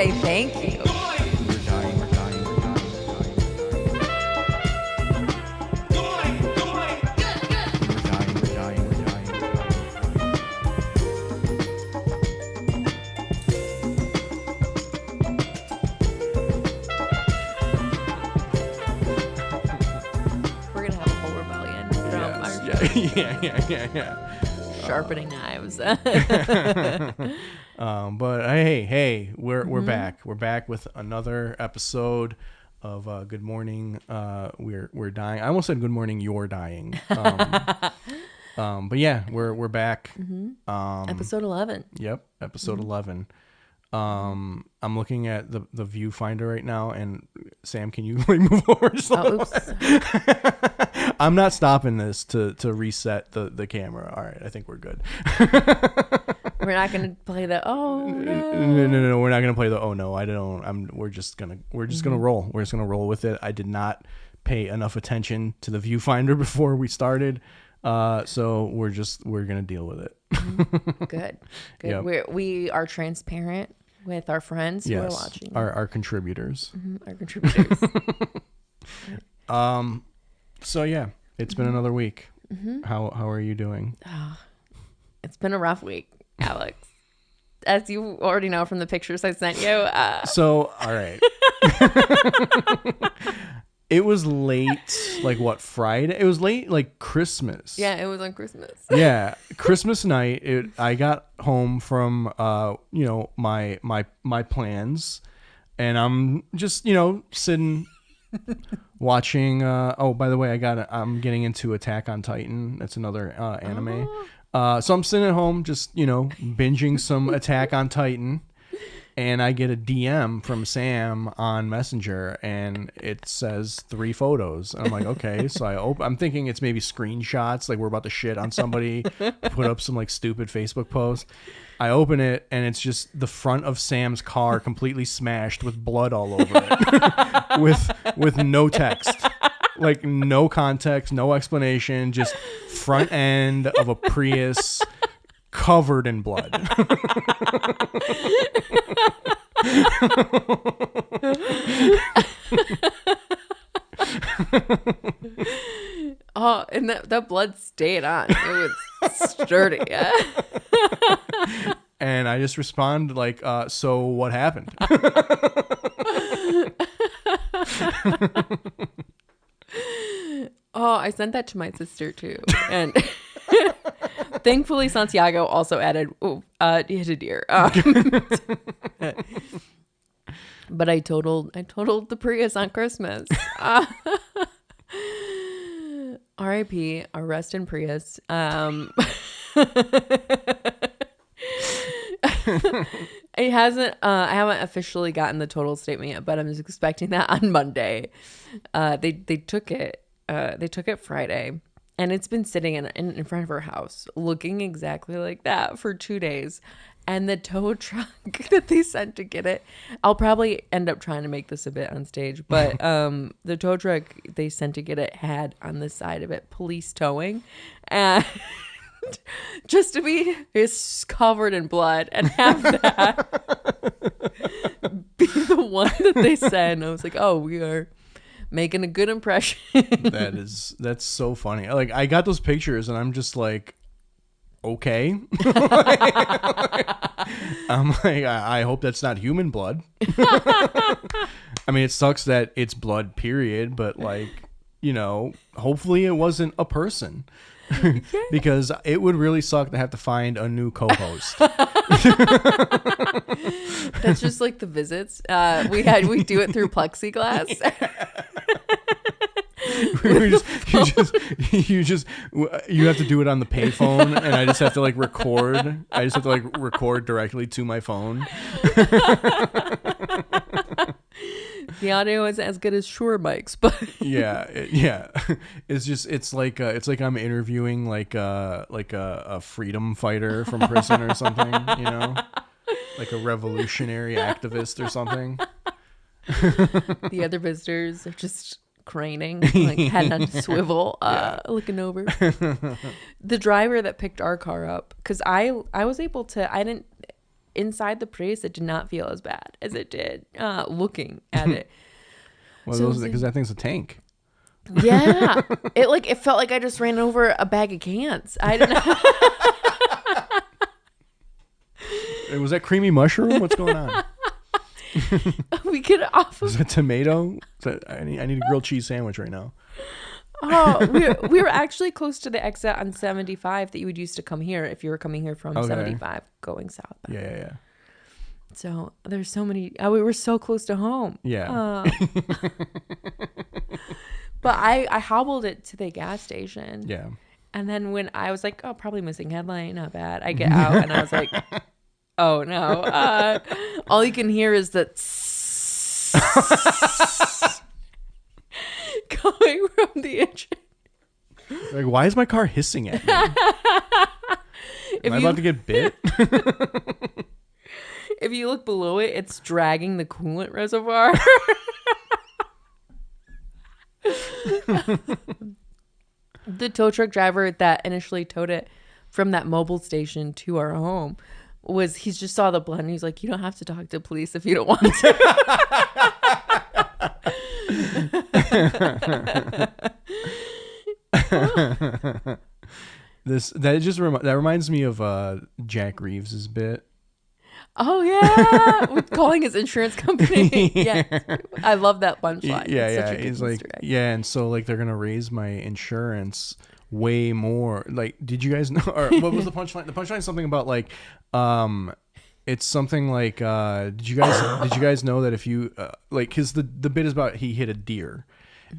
Okay, thank you. We're dying. We're gonna have a whole rebellion from our Yeah. sharpening knives. But hey, we're back. We're back with another episode of Good Morning. We're dying. I almost said Good Morning. You're dying. But yeah, we're back. Episode 11. Yep, episode 11. I'm looking at the viewfinder right now, and Sam, can you like move over just a little bit? I'm not stopping this to reset the camera. All right, I think we're good. We're not gonna play the no. No, we're not gonna play the oh no. I don't. We're just gonna roll. We're just gonna roll with it. I did not pay enough attention to the viewfinder before we started, so we're gonna deal with it. Good. Yep. We are transparent with our friends who are watching. Our contributors. Our contributors. So yeah, it's been another week. How are you doing? It's been a rough week, Alex. As you already know from the pictures I sent you. So, all right. It was late, like what, Friday? It was late, like Christmas. Yeah, it was on Christmas. Yeah, Christmas night. I got home from, my plans, and I'm just, sitting, watching. Oh, by the way, I'm getting into Attack on Titan. That's another anime. So I'm sitting at home, just binging some Attack on Titan. And I get a DM from Sam on Messenger, and it says 3 photos. And I'm like, okay. So I'm thinking it's maybe screenshots, like we're about to shit on somebody, put up some like stupid Facebook post. I open it, and it's just the front of Sam's car completely smashed with blood all over it, with no text, like no context, no explanation, just front end of a Prius covered in blood. Oh, and that blood stayed on. It was sturdy. Yeah. And I just respond like, so what happened? Oh, I sent that to my sister too. And thankfully Santiago also added, he hit a deer. But I totaled the Prius on Christmas. R.I.P. Rest in Prius. It hasn't. I haven't officially gotten the total statement yet, but I'm just expecting that on Monday. They took it. They took it Friday, and it's been sitting in front of her house, looking exactly like that for 2 days. And the tow truck that they sent to get it, I'll probably end up trying to make this a bit on stage, but the tow truck they sent to get it had on the side of it police towing, and just to be is covered in blood and have that be the one that they sent. I was like, oh, we are making a good impression. That's so funny. Like, I got those pictures, and I'm just like, okay. I'm like, I hope that's not human blood. I mean, it sucks that it's blood, period, but like, hopefully it wasn't a person. Because it would really suck to have to find a new co-host. That's just like the visits. We do it through plexiglass. You have to do it on the payphone, and I just have to like record. I just have to like record directly to my phone. The audio isn't as good as Shure mics, but yeah. It's like I'm interviewing like a freedom fighter from prison or something, like a revolutionary activist or something. The other visitors are just craning, like head on swivel, looking over. The driver that picked our car up, because I was able to, inside the Prius, it did not feel as bad as it did looking at it. Well, So because that thing's a tank. Yeah, it felt like I just ran over a bag of cans. I don't know. Was that creamy mushroom? What's going on? We could off Is of that tomato? I need a grilled cheese sandwich right now. Oh, we were actually close to the exit on 75 that you would use to come here if you were coming here from 75 going south. Yeah. So there's so many. We were so close to home. Yeah. But I hobbled it to the gas station. Yeah. And then when I was like, oh, probably missing headlight, not bad. I get out and I was like, oh no. All you can hear is the coming from the engine. Like, why is my car hissing at me? Am I about to get bit? If you look below it, it's dragging the coolant reservoir. The tow truck driver that initially towed it from that mobile station to our home he just saw the blood and he's like, you don't have to talk to police if you don't want to. That reminds me of Jack Reeves's bit. Oh yeah, with calling his insurance company. Yeah, I love that punchline. Yeah. He's like, yeah, and so like they're gonna raise my insurance way more. Like, did you guys know? Or what was the punchline? The punchline is something about like, it's something like, did you guys know that if you like, because the bit is about he hit a deer.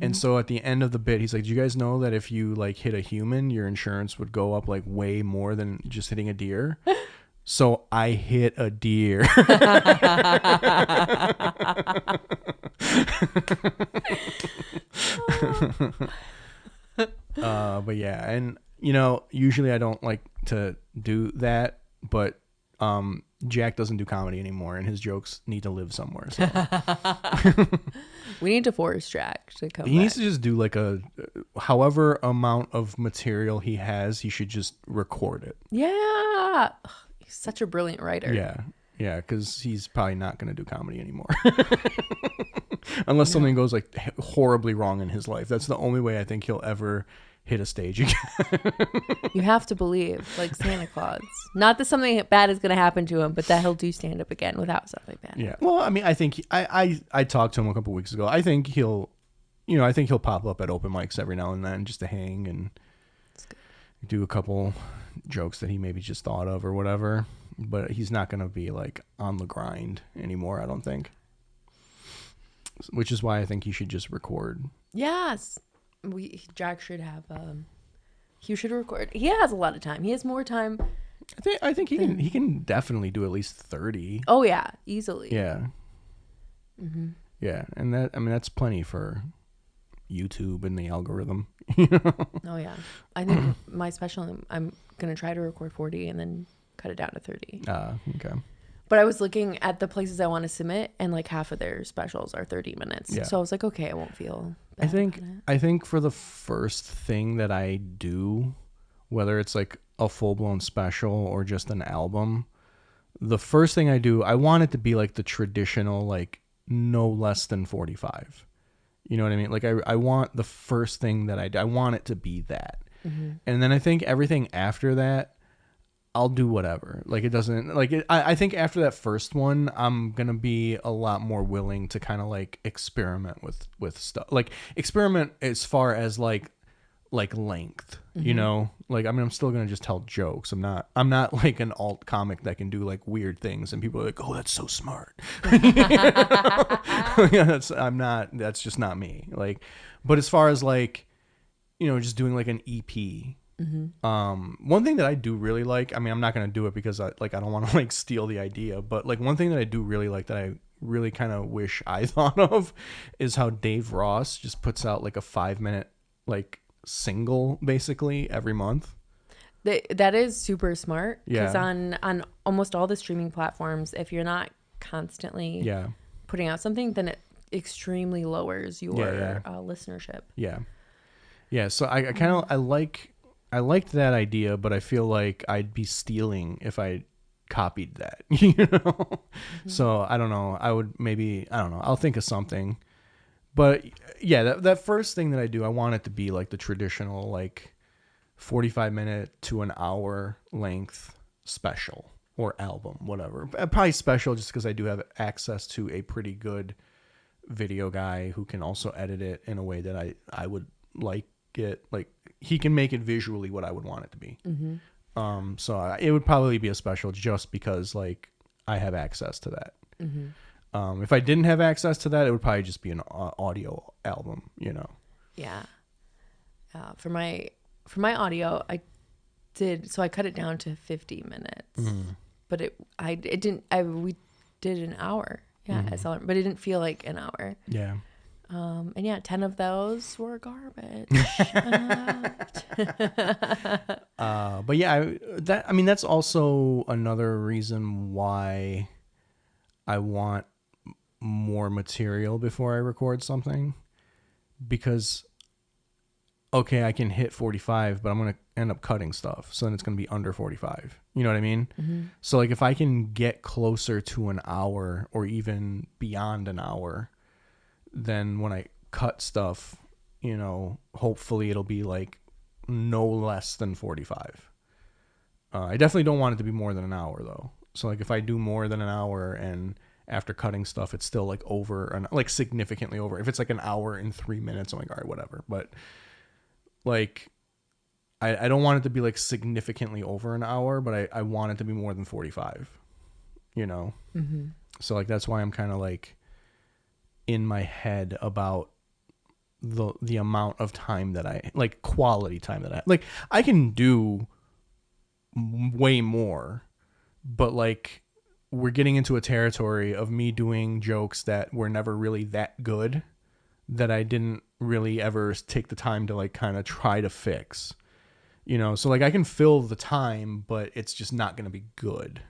And so at the end of the bit, he's like, do you guys know that if you like hit a human, your insurance would go up like way more than just hitting a deer? So I hit a deer. But yeah, and usually I don't like to do that, but Jack doesn't do comedy anymore, and his jokes need to live somewhere. So. We need to force Jack to come. He needs to just do like however amount of material he has, he should just record it. Yeah. He's such a brilliant writer. Yeah, because he's probably not going to do comedy anymore. Unless something goes like horribly wrong in his life. That's the only way I think he'll ever hit a stage again. You have to believe, like Santa Claus. Not that something bad is going to happen to him, but that he'll do stand up again without something bad. Yeah. Well, I mean, I think I talked to him a couple weeks ago. I think he'll pop up at open mics every now and then just to hang and do a couple jokes that he maybe just thought of or whatever. But he's not going to be like on the grind anymore, I don't think. Which is why I think he should just record. Yes. Jack should have he should record. He has a lot of time. He has more time. I think he can definitely do at least 30. Oh yeah, easily. Yeah. Mm-hmm. Yeah, and that's plenty for YouTube and the algorithm. Oh yeah. I think my special, I'm going to try to record 40 and then cut it down to 30. Okay. But I was looking at the places I want to submit, and like half of their specials are 30 minutes. Yeah. So I was like, okay, I won't feel bad. I think for the first thing that I do, whether it's like a full-blown special or just an album, the first thing I do, I want it to be like the traditional, like no less than 45. You know what I mean? Like I want the first thing that I want it to be that. Mm-hmm. And then I think everything after that, I'll do whatever. Like it doesn't like it, I think after that first one, I'm going to be a lot more willing to kind of like experiment with stuff. Like experiment as far as like length, mm-hmm. Like, I mean, I'm still going to just tell jokes. I'm not like an alt comic that can do like weird things and people are like, oh, that's so smart. That's just not me. Like, but as far as like, just doing like an EP, mm-hmm. One thing that I do really like, I mean, I'm not going to do it because I don't want to like steal the idea, but like one thing that I do really like that I really kind of wish I thought of is how Dave Ross just puts out like a 5-minute like single basically every month. That is super smart because Yeah. on almost all the streaming platforms, if you're not constantly putting out something, then it extremely lowers your listenership. Yeah. So I kind of I liked that idea, but I feel like I'd be stealing if I copied that, you know? So I don't know. I would maybe, I don't know. I'll think of something. But yeah, that first thing that I do, I want it to be like the traditional, like 45-minute to an hour length special or album, whatever. Probably special just because I do have access to a pretty good video guy who can also edit it in a way that I would like it. Like he can make it visually what I would want it to be. So it would probably be a special just because like I have access to that. If I didn't have access to that, it would probably just be an audio album, you know? Yeah. For my audio, I cut it down to 50 minutes, but we did an hour. Yeah. But it didn't feel like an hour. Yeah. And yeah, 10 of those were garbage. But yeah, that's also another reason why I want more material before I record something, because okay, I can hit 45, but I'm going to end up cutting stuff. So then it's going to be under 45. You know what I mean? So like if I can get closer to an hour or even beyond an hour, then when I cut stuff, you know, hopefully it'll be like no less than 45. I definitely don't want it to be more than an hour though. So like if I do more than an hour and after cutting stuff, it's still like over and like significantly over. If it's like an hour and 3 minutes, I'm like, all right, whatever. But like, I don't want it to be like significantly over an hour, but I want it to be more than 45, you know? So like, that's why I'm kind of like in my head about the amount of time that I like, quality time that I like. I can do way more, but like we're getting into a territory of me doing jokes that were never really that good, that I didn't really ever take the time to like kind of try to fix, you know? So like I can fill the time, but it's just not going to be good,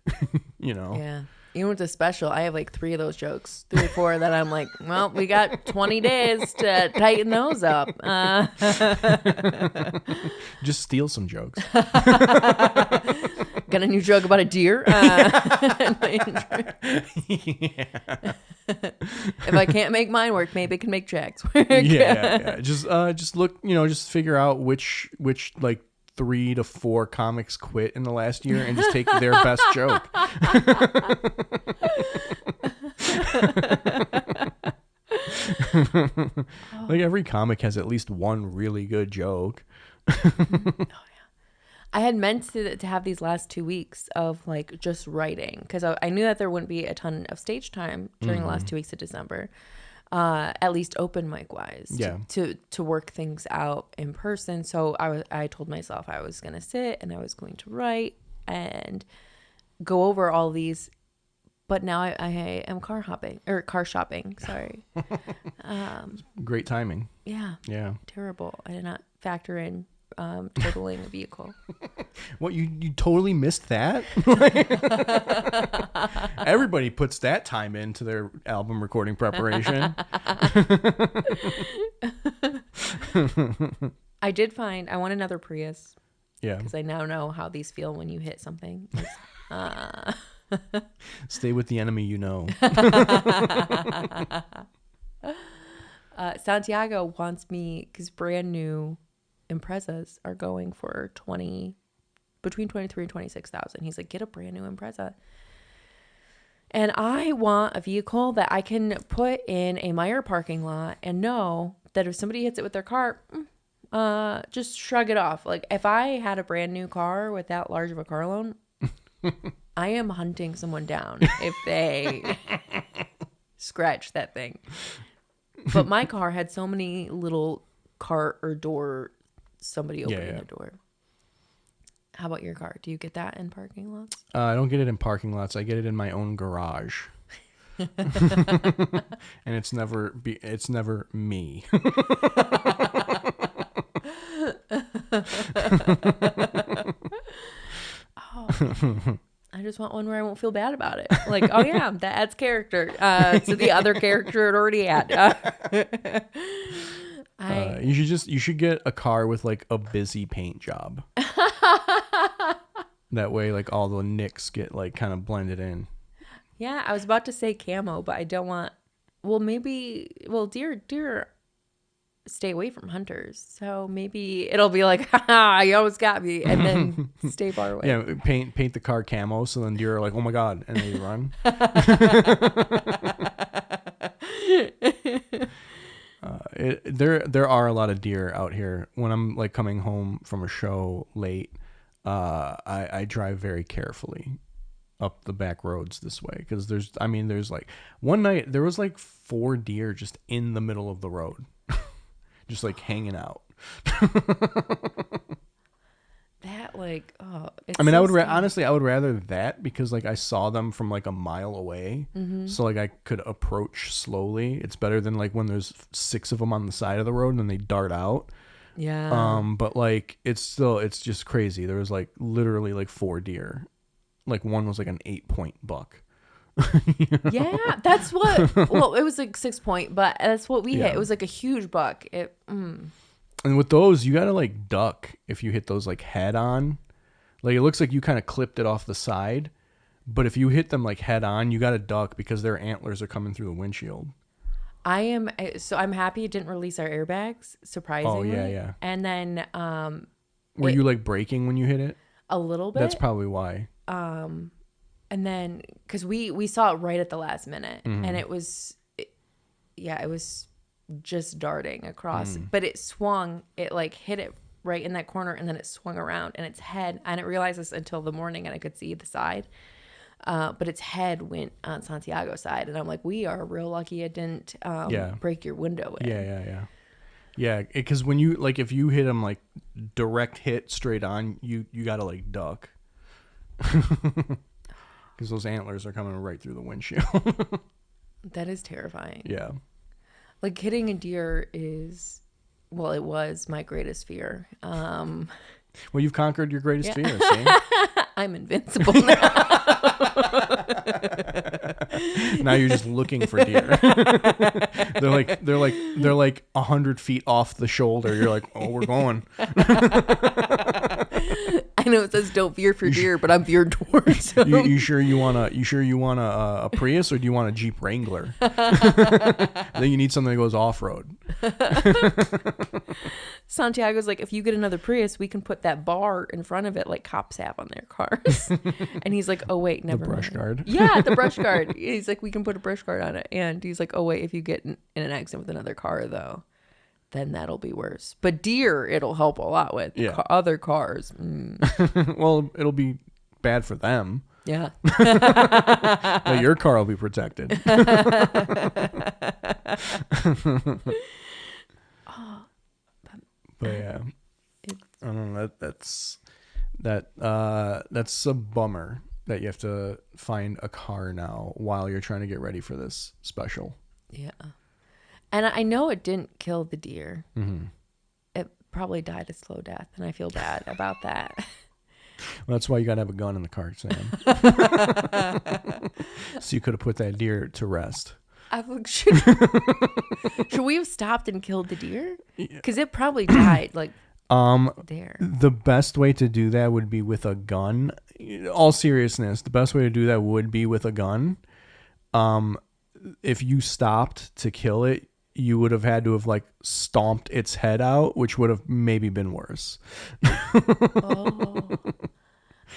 you know? Yeah. Even with the special, I have like 3 of those jokes, 3 or 4 that I'm like, well, we got 20 days to tighten those up. Just steal some jokes. Got a new joke about a deer. If I can't make mine work, maybe I can make Jack's work. Yeah. Just look, you know, just figure out which like 3 to 4 comics quit in the last year and just take their best joke. Like every comic has at least one really good joke. I had meant to have these last 2 weeks of like just writing, because I knew that there wouldn't be a ton of stage time during the last 2 weeks of December, at least open mic wise, to work things out in person. So I told myself I was going to sit and I was going to write and go over all these. But now I am car shopping. Sorry. Great timing. Yeah. Yeah. Terrible. I did not factor in totaling a vehicle. What, you totally missed that? Everybody puts that time into their album recording preparation. I did find I want another Prius. Yeah. Because I now know how these feel when you hit something. Stay with the enemy, you know. Santiago wants me, because brand new Imprezas are going for between 23 and 26,000. He's like, get a brand new Impreza. And I want a vehicle that I can put in a Meijer parking lot and know that if somebody hits it with their car, just shrug it off. Like if I had a brand new car with that large of a car loan, I am hunting someone down if they scratch that thing. But my car had so many little cart or door, somebody opening the door. How about your car? Do you get that in parking lots? I don't get it in parking lots. I get it in my own garage. And it's never me. I just want one where I won't feel bad about it. Like, oh yeah, that adds character to the other character it already had. You should get a car with like a busy paint job. That way, like all the nicks get like kind of blended in. Yeah, I was about to say camo, but I don't want. Well, maybe. Well, deer stay away from hunters, so maybe it'll be like, haha, you almost got me, and then stay far away. Yeah, paint the car camo, so then deer are like, oh my god, and they run. There are a lot of deer out here. When I'm like coming home from a show late, I drive very carefully up the back roads this way because there's like one night there was like 4 deer just in the middle of the road, just like hanging out. That like, oh, it's I mean, so I would sad. honestly, I would rather that because like I saw them from like a mile away, so like I could approach slowly. It's better than like when there's 6 of them on the side of the road and then they dart out. Yeah. But like it's just crazy. There was like literally like 4 deer. Like one was like an 8-point buck. Yeah, that's what. Well, it was like 6-point, but that's what we Yeah. hit. It was like a huge buck. And with those, you gotta like duck if you hit those like head on. Like it looks like you kind of clipped it off the side, but if you hit them like head on, you gotta duck because their antlers are coming through the windshield. I'm happy it didn't release our airbags, surprisingly. Oh, yeah. And then Were you like braking when you hit it? a little bit. That's probably why. And then because we saw it right at the last minute, and it was just darting across, but it swung. It like hit it right in that corner, and then it swung around, and its head. I didn't realize this until the morning, and I could see the side. But its head went on Santiago's side, and I'm like, we are real lucky it didn't break your window in. Yeah, because when you like if you hit them like direct hit straight on, you gotta like duck. Because those antlers are coming right through the windshield. That is terrifying. Yeah. Like hitting a deer is, well, it was my greatest fear. Well, you've conquered your greatest fear, see? I'm invincible now. Now you're just looking for deer. they're like 100 feet off the shoulder. You're like, oh, we're going. I know it says don't veer for deer, but I'm veered towards them. You sure you want a Prius or do you want a Jeep Wrangler? Then you need something that goes off road. Santiago's like, if you get another Prius, we can put that bar in front of it like cops have on their cars. And he's like, oh wait, never brush mind. guard. Yeah, the brush guard. He's like, we can put a brush guard on it. And he's like, oh wait, if you get in an accident with another car though, then that'll be worse. But deer, it'll help a lot with. Yeah. Other cars. Well, it'll be bad for them. Yeah. But your car will be protected. But yeah, I don't know. That's a bummer that you have to find a car now while you're trying to get ready for this special. Yeah. And I know it didn't kill the deer. Mm-hmm. It probably died a slow death, and I feel bad about that. Well, that's why you gotta have a gun in the car, Sam. So you could have put that deer to rest. I was like, should we have stopped and killed the deer? Because it probably died like there. The best way to do that would be with a gun. All seriousness, the best way to do that would be with a gun. If you stopped to kill it, you would have had to have like stomped its head out, which would have maybe been worse. Oh.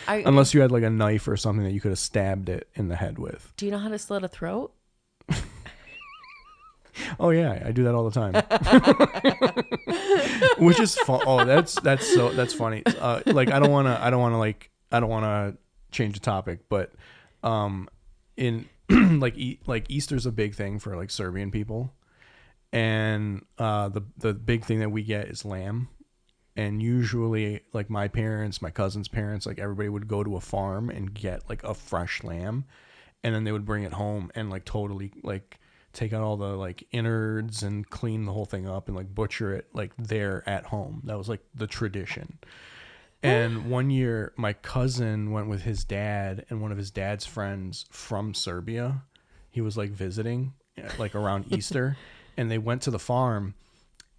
Unless you had like a knife or something that you could have stabbed it in the head with. Do you know how to slit a throat? Oh yeah, I do that all the time. Which is fun. Oh, that's funny. Like I don't want to change the topic, but in like Easter's a big thing for like Serbian people, and the big thing that we get is lamb. And usually like my parents, my cousin's parents, like everybody would go to a farm and get like a fresh lamb, and then they would bring it home and like totally like take out all the like innards and clean the whole thing up and like butcher it like there at home. That was like the tradition. And one year my cousin went with his dad and one of his dad's friends from Serbia. He was like visiting like around Easter, and they went to the farm,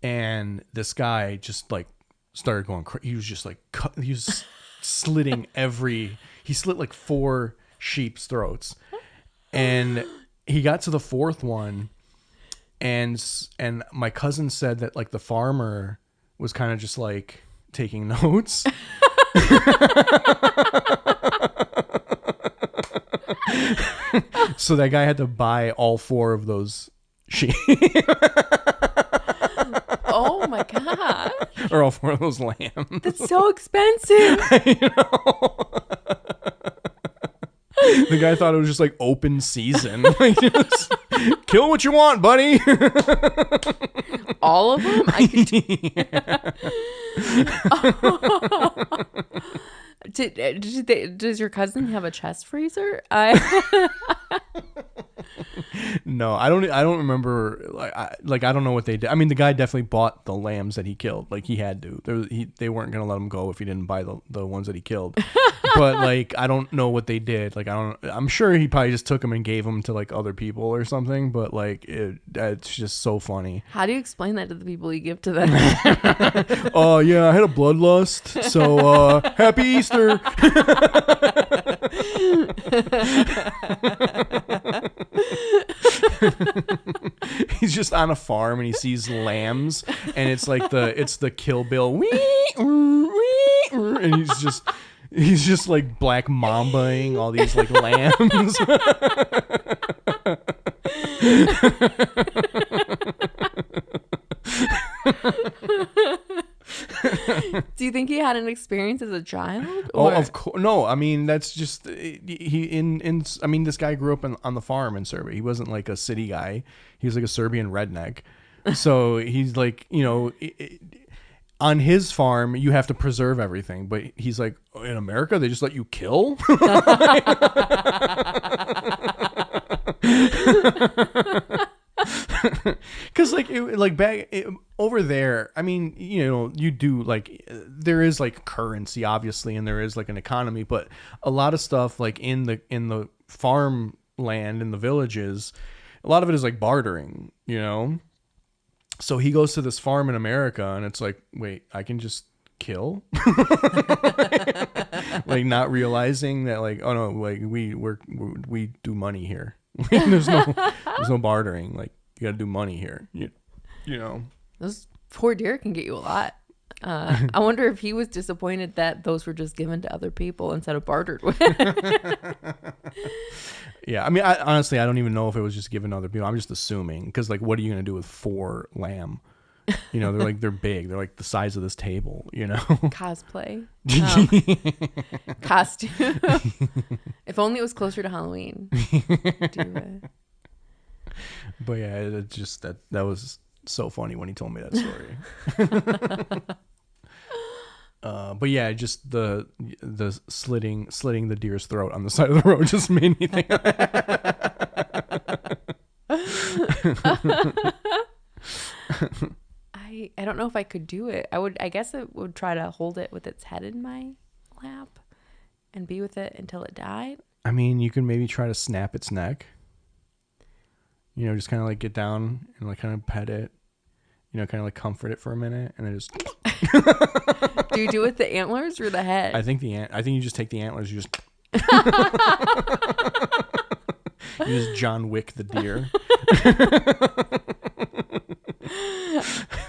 and this guy just like started going crazy. He was just like he was slitting he slit like 4 sheep's throats, and he got to the 4th one, and my cousin said that like the farmer was kind of just like taking notes. So that guy had to buy all 4 of those sheep. Oh my god! Or all 4 of those lambs. That's so expensive. You know? The guy thought it was just like open season. Like, just kill what you want, buddy. All of them? Does your cousin have a chest freezer? No, I don't remember. I don't know what they did. I mean, the guy definitely bought the lambs that he killed. Like he had to. They weren't gonna let him go if he didn't buy the ones that he killed. But like, I don't know what they did. Like I'm sure he probably just took them and gave them to like other people or something. But like, it's just so funny. How do you explain that to the people you give to them? Oh yeah, I had a bloodlust. So happy Easter. He's just on a farm and he sees lambs, and it's like the Kill Bill, and he's just like black mambaing all these like lambs. Do you think he had an experience as a child? Or? Oh, of course. No, I mean that's just I mean, this guy grew up on the farm in Serbia. He wasn't like a city guy. He was like a Serbian redneck. So he's like, you know, on his farm you have to preserve everything, but he's like, in America they just let you kill. Because over there, I mean, you know, you do like, there is like currency obviously, and there is like an economy, but a lot of stuff like in the farm land in the villages, a lot of it is like bartering, you know. So he goes to this farm in America and it's like, wait, I can just kill. Like not realizing that like, oh no, like we do money here. there's no bartering. Like you got to do money here. You know. Those poor deer can get you a lot. I wonder if he was disappointed that those were just given to other people instead of bartered with. Yeah, I mean, honestly, I don't even know if it was just given to other people. I'm just assuming, because like, what are you gonna do with 4 lamb? You know, they're big. They're like the size of this table. You know, cosplay, costume. If only it was closer to Halloween. But yeah, it just that was so funny when he told me that story. But yeah, just the slitting the deer's throat on the side of the road just made me think of that. I don't know if I could do it. I guess I would try to hold it with its head in my lap and be with it until it died. I mean, you can maybe try to snap its neck. You know, just kind of like get down and like kind of pet it. You know, kind of like comfort it for a minute, and then just. Do you do it with the antlers or the head? I think you just take the antlers. You just John Wick the deer.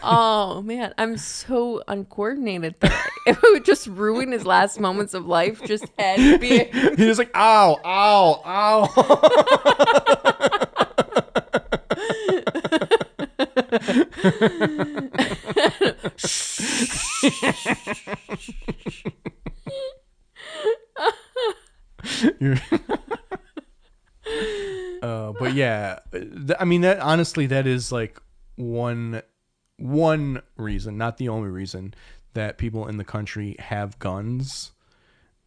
Oh man, I'm so uncoordinated that it would just ruin his last moments of life. Just head being. He's just like, ow, ow, ow. But yeah, I mean, that honestly, that is like one reason, not the only reason, that people in the country have guns,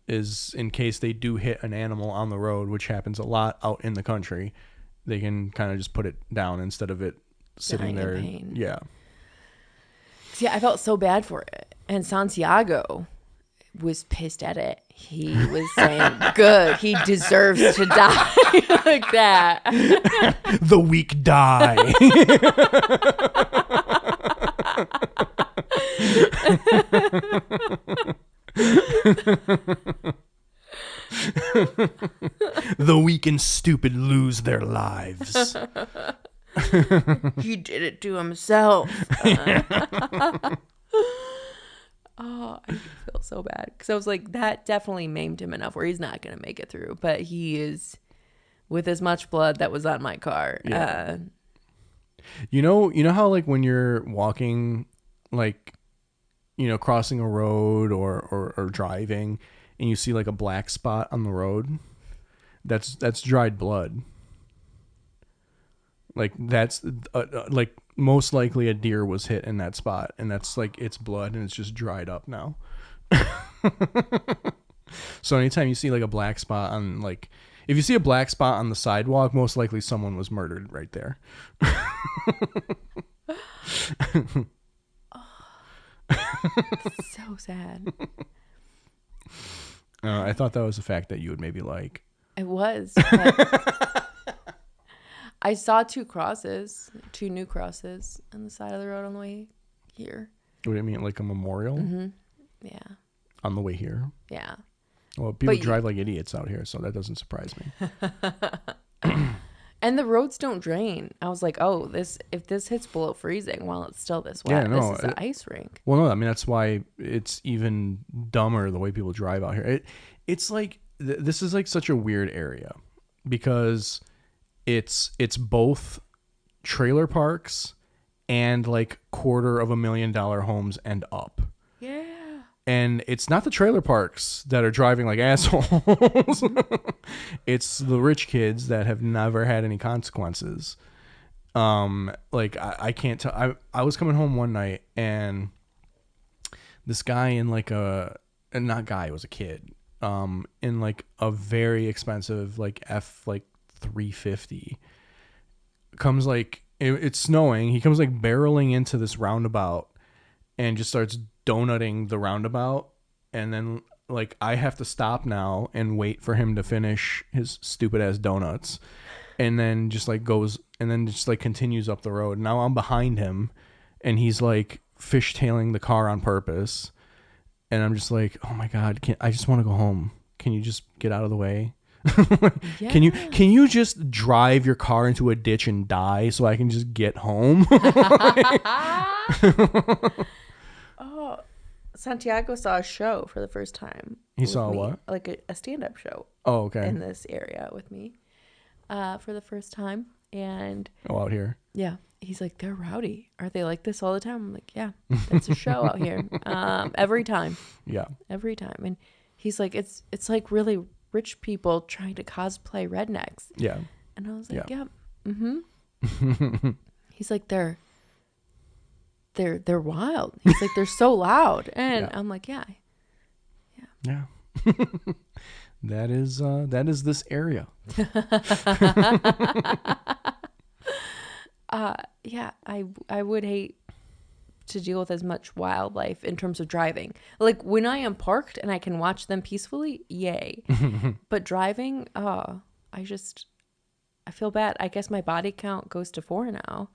is in case they do hit an animal on the road, which happens a lot out in the country. They can kind of just put it down instead of it sitting there. Yeah. See, I felt so bad for it. And Santiago was pissed at it. He was saying, good, he deserves to die. Like that. The weak die. The weak and stupid lose their lives. He did it to himself. Oh, I feel so bad because I was like, that definitely maimed him enough where he's not gonna make it through. But he is, with as much blood that was on my car. Yeah. You know how like when you're walking, like, crossing a road or driving, and you see like a black spot on the road, that's dried blood. Like that's like most likely a deer was hit in that spot, and that's like it's blood and it's just dried up now. So anytime you see like a black spot on, like, if you see a black spot on the sidewalk, most likely someone was murdered right there. So sad. I thought that was a fact that you would maybe like. It was. But I saw two new crosses on the side of the road on the way here. What do you mean, like a memorial? Mm-hmm. Yeah. On the way here? Yeah. Well, people drive like idiots out here, so that doesn't surprise me. And the roads don't drain. I was like, oh, if this hits below freezing while it's still this wet, this is an ice rink. Well, no, I mean, that's why it's even dumber the way people drive out here. It's like, this is like such a weird area because it's both trailer parks and like $250,000 homes and up. Yeah. And it's not the trailer parks that are driving like assholes. It's the rich kids that have never had any consequences. Like I can't tell. I was coming home one night and this guy in like it was a kid. In like a very expensive like F350 comes like it's snowing. He comes like barreling into this roundabout and just starts donutting the roundabout, and then like I have to stop now and wait for him to finish his stupid ass donuts, and then just like goes and then just like continues up the road. Now I'm behind him and he's like fishtailing the car on purpose, and I'm just like, oh my god, I just want to go home. Can you just get out of the way? Yeah. Can you just drive your car into a ditch and die so I can just get home? Oh, Santiago saw a show for the first time. He saw what? Like a stand-up show. Oh, okay. In this area with me, for the first time, and out here. Yeah, he's like, they're rowdy. Are they like this all the time? I'm like, yeah, that's a show out here. Every time. Yeah. Every time, and he's like, it's like really rich people trying to cosplay rednecks. Yeah. And I was like, yeah. Mm-hmm. He's like, they're wild. He's like, they're so loud. And I'm like, yeah. That is this area. Yeah, I would hate to deal with as much wildlife in terms of driving. Like when I am parked and I can watch them peacefully, yay. But driving, I feel bad. I guess my body count goes to 4 now.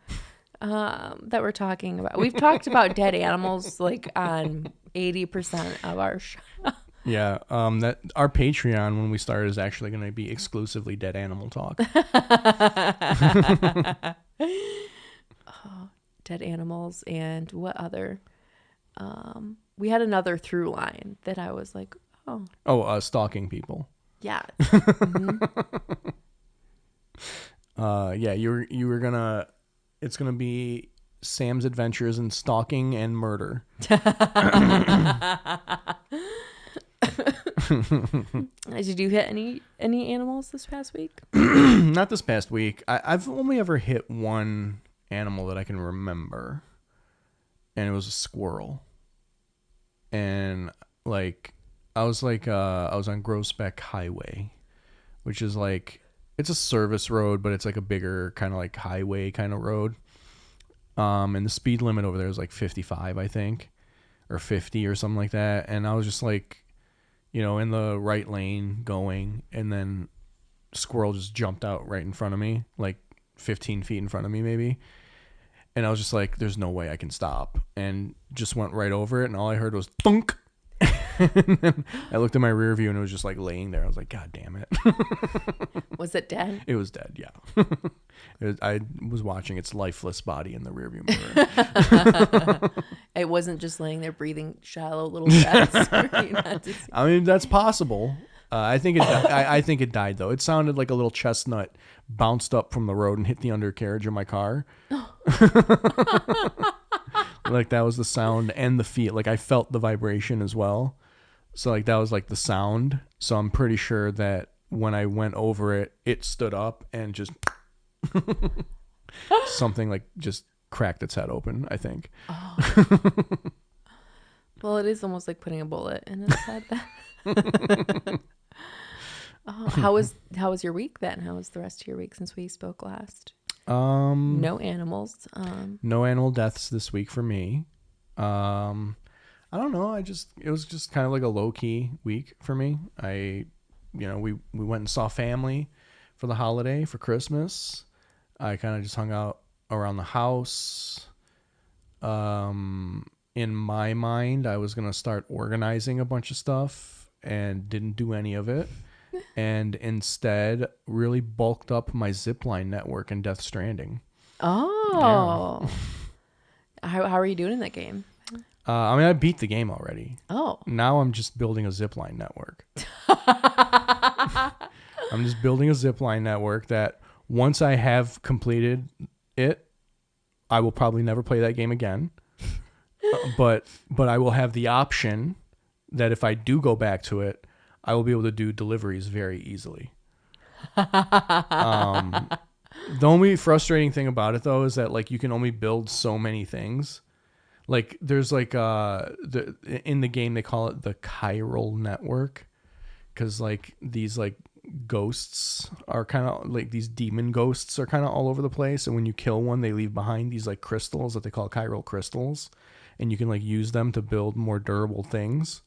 That we're talking about. We've talked about dead animals like on 80% of our show. Yeah, that our Patreon when we started is actually going to be exclusively dead animal talk. Dead animals, and what other? We had another through line that I was like, stalking people. Yeah. Mm-hmm. Yeah, you were gonna. It's gonna be Sam's adventures in stalking and murder. Did you hit any animals this past week? Not this past week. I've only ever hit one animal that I can remember, and it was a squirrel. And like I was on Groesbeck Highway, which is like, it's a service road, but it's like a bigger kind of like highway kind of road. And the speed limit over there is like 55, I think, or 50 or something like that. And I was just like, in the right lane going, and then squirrel just jumped out right in front of me, like 15 feet in front of me maybe. And I was just like, there's no way I can stop, and just went right over it. And all I heard was thunk. And then I looked in my rear view and it was just like laying there. I was like, God damn it. Was it dead? It was dead, yeah. I was watching its lifeless body in the rearview mirror. It wasn't just laying there breathing shallow little breaths. I mean, that's possible. I think it died though. It sounded like a little chestnut bounced up from the road and hit the undercarriage of my car. Like that was the sound and the feel. Like I felt the vibration as well. So like that was like the sound. So I'm pretty sure that when I went over it, it stood up and just something like just cracked its head open, I think. Oh. Well, it is almost like putting a bullet in its head. Oh, how was your week then? How was the rest of your week since we spoke last? No animals. No animal deaths this week for me. I don't know. It was just kind of like a low key week for me. We went and saw family for the holiday for Christmas. I kind of just hung out around the house. In my mind, I was going to start organizing a bunch of stuff and didn't do any of it. And instead really bulked up my zipline network in Death Stranding. Oh. Yeah. How are you doing in that game? I mean, I beat the game already. Oh. Now I'm just building a zipline network. I'm just building a zipline network that once I have completed it, I will probably never play that game again. But I will have the option that if I do go back to it, I will be able to do deliveries very easily. The only frustrating thing about it though is that like you can only build so many things. Like there's like in the game they call it the chiral network, because like these like ghosts are kind of like these demon ghosts are kind of all over the place, and when you kill one they leave behind these like crystals that they call chiral crystals, and you can like use them to build more durable things.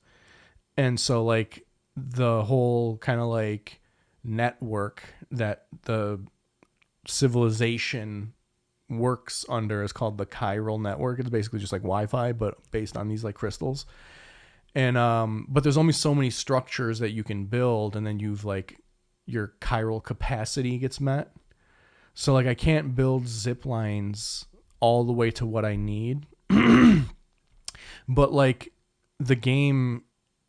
And so like the whole kind of like network that the civilization works under is called the chiral network. It's basically just like Wi-Fi, but based on these like crystals. And but there's only so many structures that you can build, and then you've like your chiral capacity gets met. So like I can't build zip lines all the way to what I need. But like the game,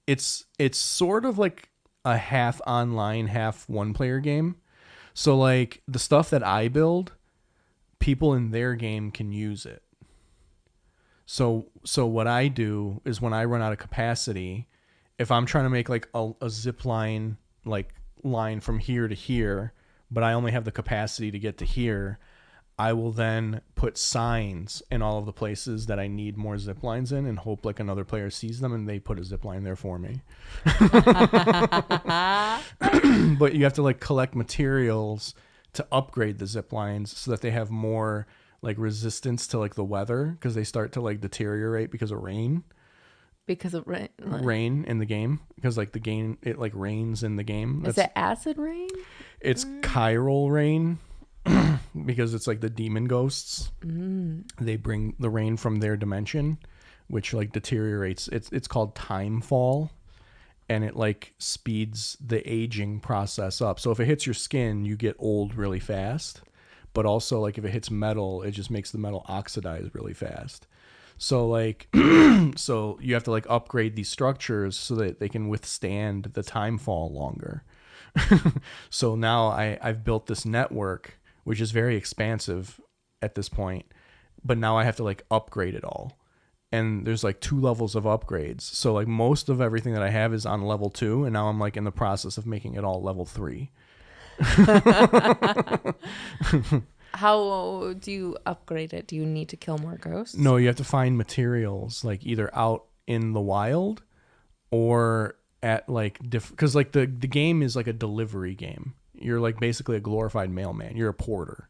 it's sort of like a half online, half one player game. So like the stuff that I build, people in their game can use it. So what I do is when I run out of capacity, if I'm trying to make like a zip line, like line from here to here, but I only have the capacity to get to here, I will then put signs in all of the places that I need more zip lines in and hope like another player sees them and they put a zip line there for me. But you have to like collect materials to upgrade the zip lines so that they have more like resistance to like the weather, because they start to like deteriorate because of rain. Because of rain? Rain in the game, because like the game, it like rains in the game. Is it acid rain? It's chiral rain. Because it's like the demon ghosts. They bring the rain from their dimension, which like deteriorates. It's called time fall, and it like speeds the aging process up. So if it hits your skin, you get old really fast. But also like if it hits metal, it just makes the metal oxidize really fast. So like so you have to like upgrade these structures so that they can withstand the time fall longer. So now I've built this network, which is very expansive at this point, but now I have to like upgrade it all. And there's like 2 levels of upgrades. So like most of everything that I have is on level 2, and now I'm like in the process of making it all level 3. How do you upgrade it? Do you need to kill more ghosts? No, you have to find materials like either out in the wild or at like because like the game is like a delivery game. You're like basically a glorified mailman. You're a porter.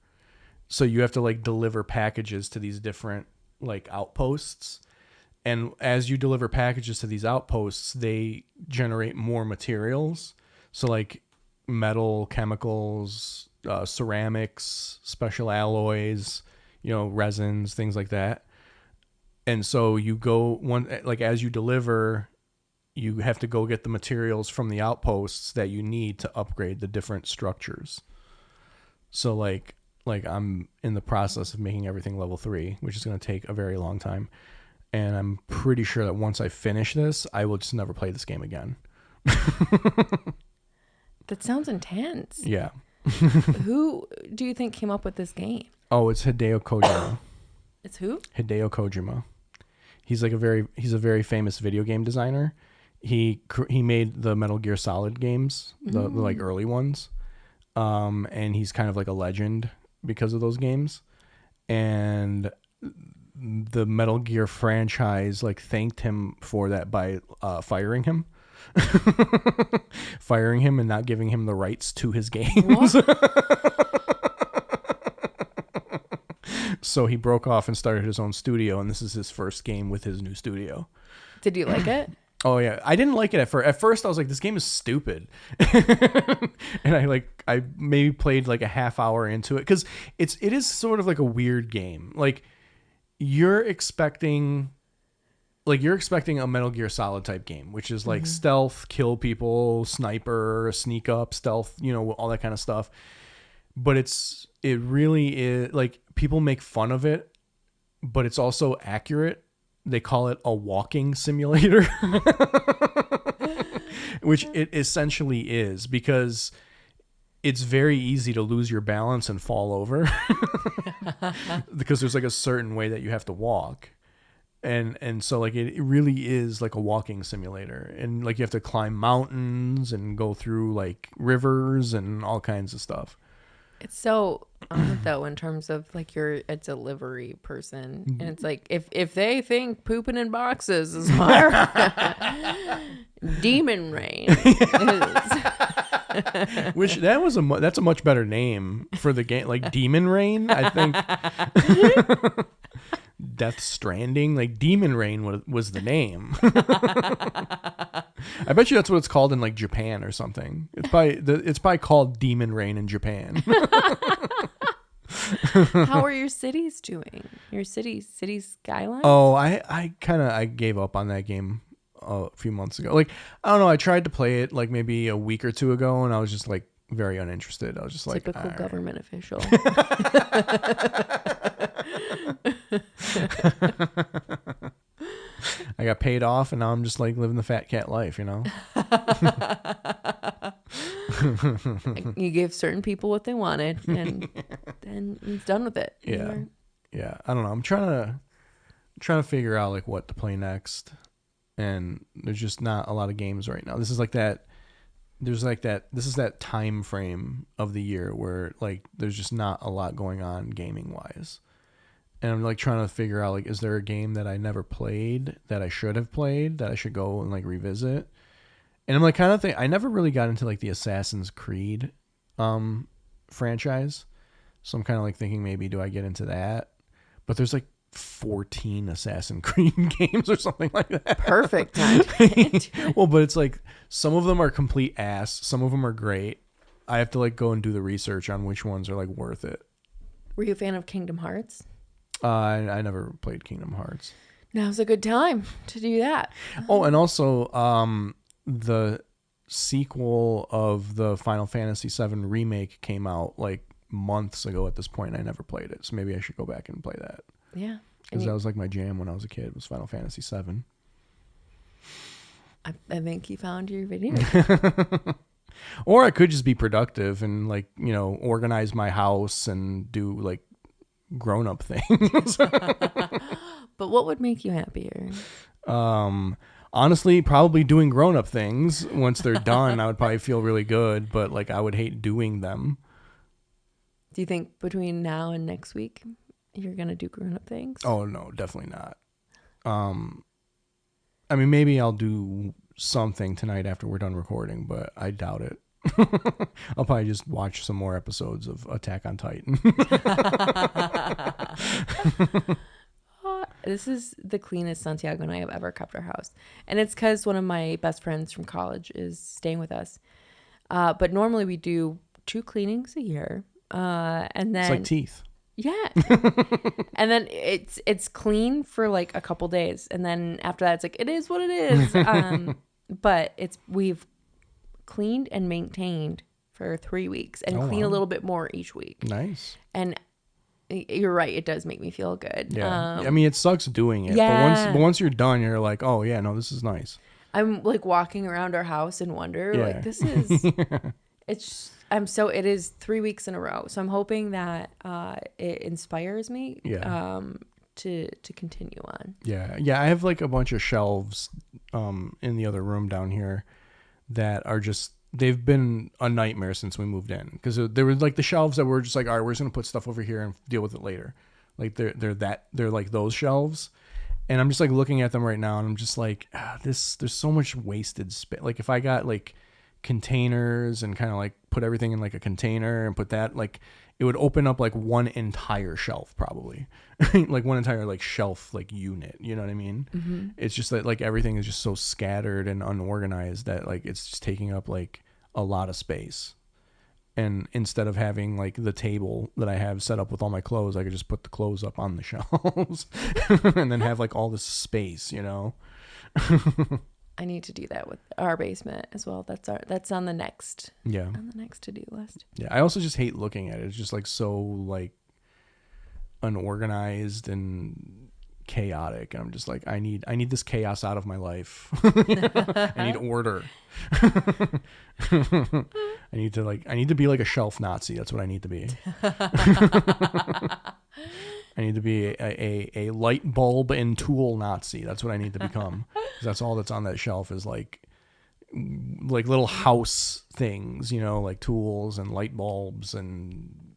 So you have to like deliver packages to these different like outposts. And as you deliver packages to these outposts, they generate more materials. So like metal, chemicals, ceramics, special alloys, resins, things like that. And so you go like as you deliver you have to go get the materials from the outposts that you need to upgrade the different structures. So like I'm in the process of making everything level 3, which is going to take a very long time. And I'm pretty sure that once I finish this, I will just never play this game again. That sounds intense. Yeah. Who do you think came up with this game? Oh, it's Hideo Kojima. It's who? Hideo Kojima. He's a very famous video game designer. He made the Metal Gear Solid games, the like early ones. And he's kind of like a legend because of those games. And the Metal Gear franchise like thanked him for that by firing him. Firing him and not giving him the rights to his games. So he broke off and started his own studio, and this is his first game with his new studio. Did you like it? Oh yeah, I didn't like it at first. At first I was like, this game is stupid. And I maybe played like a half hour into it, because it is sort of like a weird game. Like you're expecting a Metal Gear Solid type game, which is like stealth, kill people, sniper, sneak up, stealth, all that kind of stuff. But it really is like, people make fun of it, but it's also accurate. They call it a walking simulator, which it essentially is, because it's very easy to lose your balance and fall over because there's like a certain way that you have to walk. And so like it really is like a walking simulator, and like you have to climb mountains and go through like rivers and all kinds of stuff. It's so on it though, in terms of like you're a delivery person, and it's like if they think pooping in boxes is hard, Demon Rain is. Which that's a much better name for the game, like Demon Rain, I think. Death Stranding, like Demon Rain was the name. I bet you that's what it's called in like Japan or something. It's probably called Demon Rain in Japan. How are your cities doing? Your city skylines? Oh, I gave up on that game a few months ago. Like, I don't know, I tried to play it like maybe a week or two ago, and I was just like very uninterested. I was just like, typical government official. I got paid off, and now I'm just like living the fat cat life, You gave certain people what they wanted, and then he's done with it. Yeah. I don't know. I'm trying to figure out like what to play next, and there's just not a lot of games right now. This is that time frame of the year where like there's just not a lot going on gaming wise. And I'm like trying to figure out like, is there a game that I never played that I should have played that I should go and like revisit? And I'm like kind of I never really got into like the Assassin's Creed franchise. So I'm kind of like thinking, maybe do I get into that? But there's like 14 Assassin's Creed games or something like that. Perfect time. Well, but it's like some of them are complete ass. Some of them are great. I have to like go and do the research on which ones are like worth it. Were you a fan of Kingdom Hearts? I never played Kingdom Hearts. Now's a good time to do that. Oh, and also the sequel of the Final Fantasy VII remake came out like months ago at this point, and I never played it. So maybe I should go back and play that. Yeah. Because that was like my jam when I was a kid, was Final Fantasy VII. I think you found your video. Or I could just be productive and like, organize my house and do like grown-up things. But what would make you happier? Honestly, probably doing grown-up things. Once they're done, I would probably feel really good, but like I would hate doing them. Do you think between now and next week you're gonna do grown-up things? Oh no, definitely not. I mean, maybe I'll do something tonight after we're done recording, but I doubt it. I'll probably just watch some more episodes of Attack on Titan. This is the cleanest Santiago and I have ever kept our house. And it's because one of my best friends from college is staying with us. But normally we do 2 cleanings a year. And then... It's like teeth. Yeah. And then it's clean for like a couple days. And then after that, it's like, it is what it is. but we've cleaned and maintained for 3 weeks and clean a little bit more each week. Nice. And you're right, it does make me feel good. Yeah. I mean, it sucks doing it. Yeah. But once you're done, you're like, oh yeah, no, this is nice. I'm like walking around our house and wonder, like, this is, it is 3 weeks in a row. So I'm hoping that it inspires me to continue on. Yeah. Yeah. I have like a bunch of shelves in the other room down here that are just, they've been a nightmare since we moved in. Because there were like the shelves that were just like, all right, we're just going to put stuff over here and deal with it later. Like they're like those shelves. And I'm just like looking at them right now and I'm just like, there's so much wasted space. Like if I got like containers and kind of like put everything in like a container and put that, like it would open up like one entire shelf probably. Like one entire like shelf like unit, you know what I mean? Mm-hmm. It's just that like everything is just so scattered and unorganized that like it's just taking up like a lot of space. And instead of having like the table that I have set up with all my clothes, I could just put the clothes up on the shelves and then have like all this space, you know? I need to do that with our basement as well. That's on the next to-do list. Yeah. I also just hate looking at it. It's just like so like unorganized and chaotic. And I'm just like, I need this chaos out of my life. I need order. I need to be like a shelf Nazi. That's what I need to be. I need to be a light bulb and tool Nazi. That's what I need to become. 'Cause that's all that's on that shelf is like little house things, you know, like tools and light bulbs and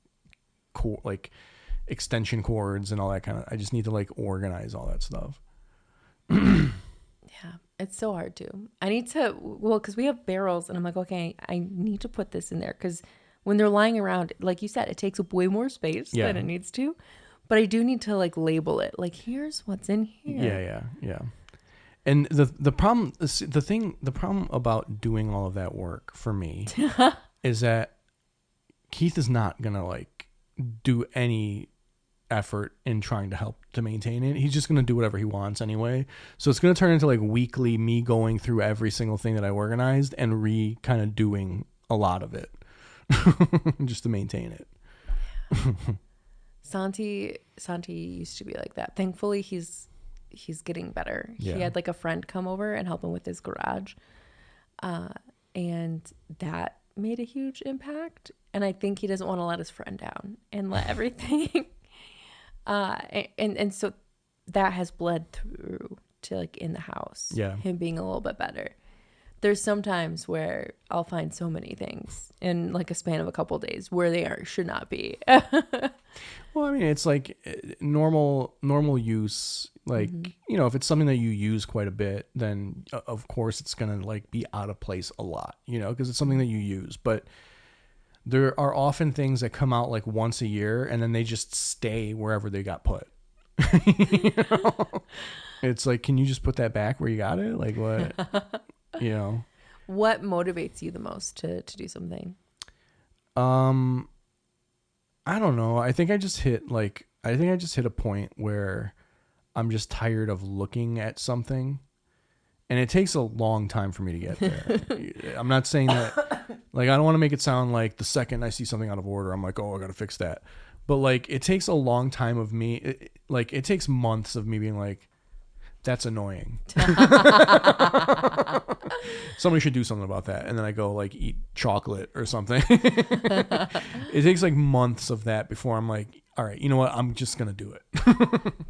like extension cords and all that kind of. I just need to like organize all that stuff. Yeah, it's so hard to. I need to, because we have barrels and I'm like, okay, I need to put this in there because when they're lying around, like you said, it takes up way more space than it needs to. But I do need to like label it. Like, here's what's in here. Yeah. And the problem about doing all of that work for me is that Keith is not gonna like do any effort in trying to help to maintain it. He's just gonna do whatever he wants anyway. So it's gonna turn into like weekly me going through every single thing that I organized and kind of doing a lot of it just to maintain it. Santi used to be like that. Thankfully, he's getting better. Yeah. He had like a friend come over and help him with his garage, and that made a huge impact. And I think he doesn't want to let his friend down and let everything. And so that has bled through to like in the house. Yeah. Him being a little bit better. There's some times where I'll find so many things in like a span of a couple of days where they should not be. Well, I mean, it's like normal use. Like, you know, if it's something that you use quite a bit, then of course it's going to like be out of place a lot, you know, because it's something that you use. But there are often things that come out like once a year and then they just stay wherever they got put. You know? It's like, can you just put that back where you got it? Like what, you know? What motivates you the most to do something? I don't know. I think I just hit a point where I'm just tired of looking at something, and it takes a long time for me to get there. I'm not saying that, like, I don't want to make it sound like the second I see something out of order, I'm like, oh, I got to fix that. But like, it takes a long time of me. It takes months of me being like, that's annoying. Somebody should do something about that. And then I go like eat chocolate or something. It takes like months of that before I'm like, all right, you know what? I'm just going to do it.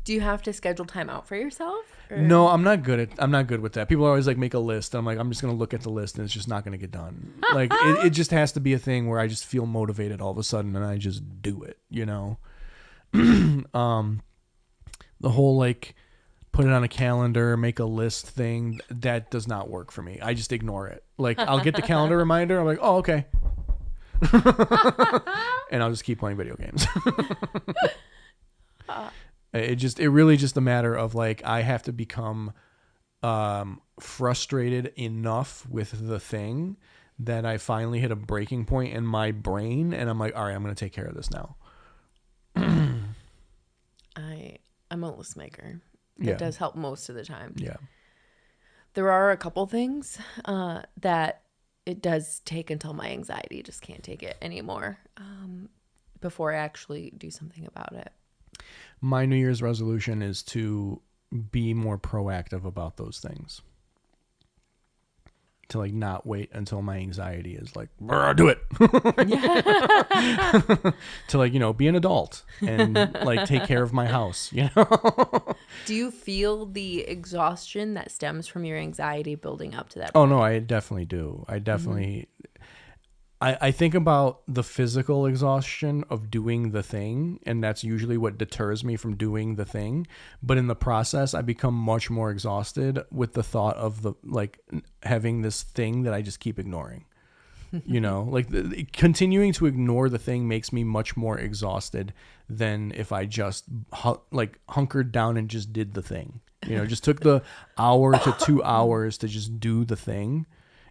Do you have to schedule time out for yourself? Or? No, I'm not good with that. People are always like, make a list. And I'm like, I'm just going to look at the list and it's just not going to get done. Like it just has to be a thing where I just feel motivated all of a sudden and I just do it, you know? The whole like, put it on a calendar, make a list thing, that does not work for me. I just ignore it. Like, I'll get the calendar reminder. I'm like, oh, okay. And I'll just keep playing video games. It really just a matter of like, I have to become frustrated enough with the thing that I finally hit a breaking point in my brain. And I'm like, all right, I'm going to take care of this now. I'm a list maker. It does help most of the time. Yeah. There are a couple things that it does take until my anxiety just can't take it anymore before I actually do something about it. My New Year's resolution is to be more proactive about those things. To like not wait until my anxiety is like, do it. To like, be an adult and like take care of my house, Do you feel the exhaustion that stems from your anxiety building up to that Oh point? no, I definitely do. I definitely I think about the physical exhaustion of doing the thing, and that's usually what deters me from doing the thing. But in the process, I become much more exhausted with the thought of the like having this thing that I just keep ignoring. Like continuing to ignore the thing makes me much more exhausted than if I just hunkered down and just did the thing. Just took the hour to 2 hours to just do the thing.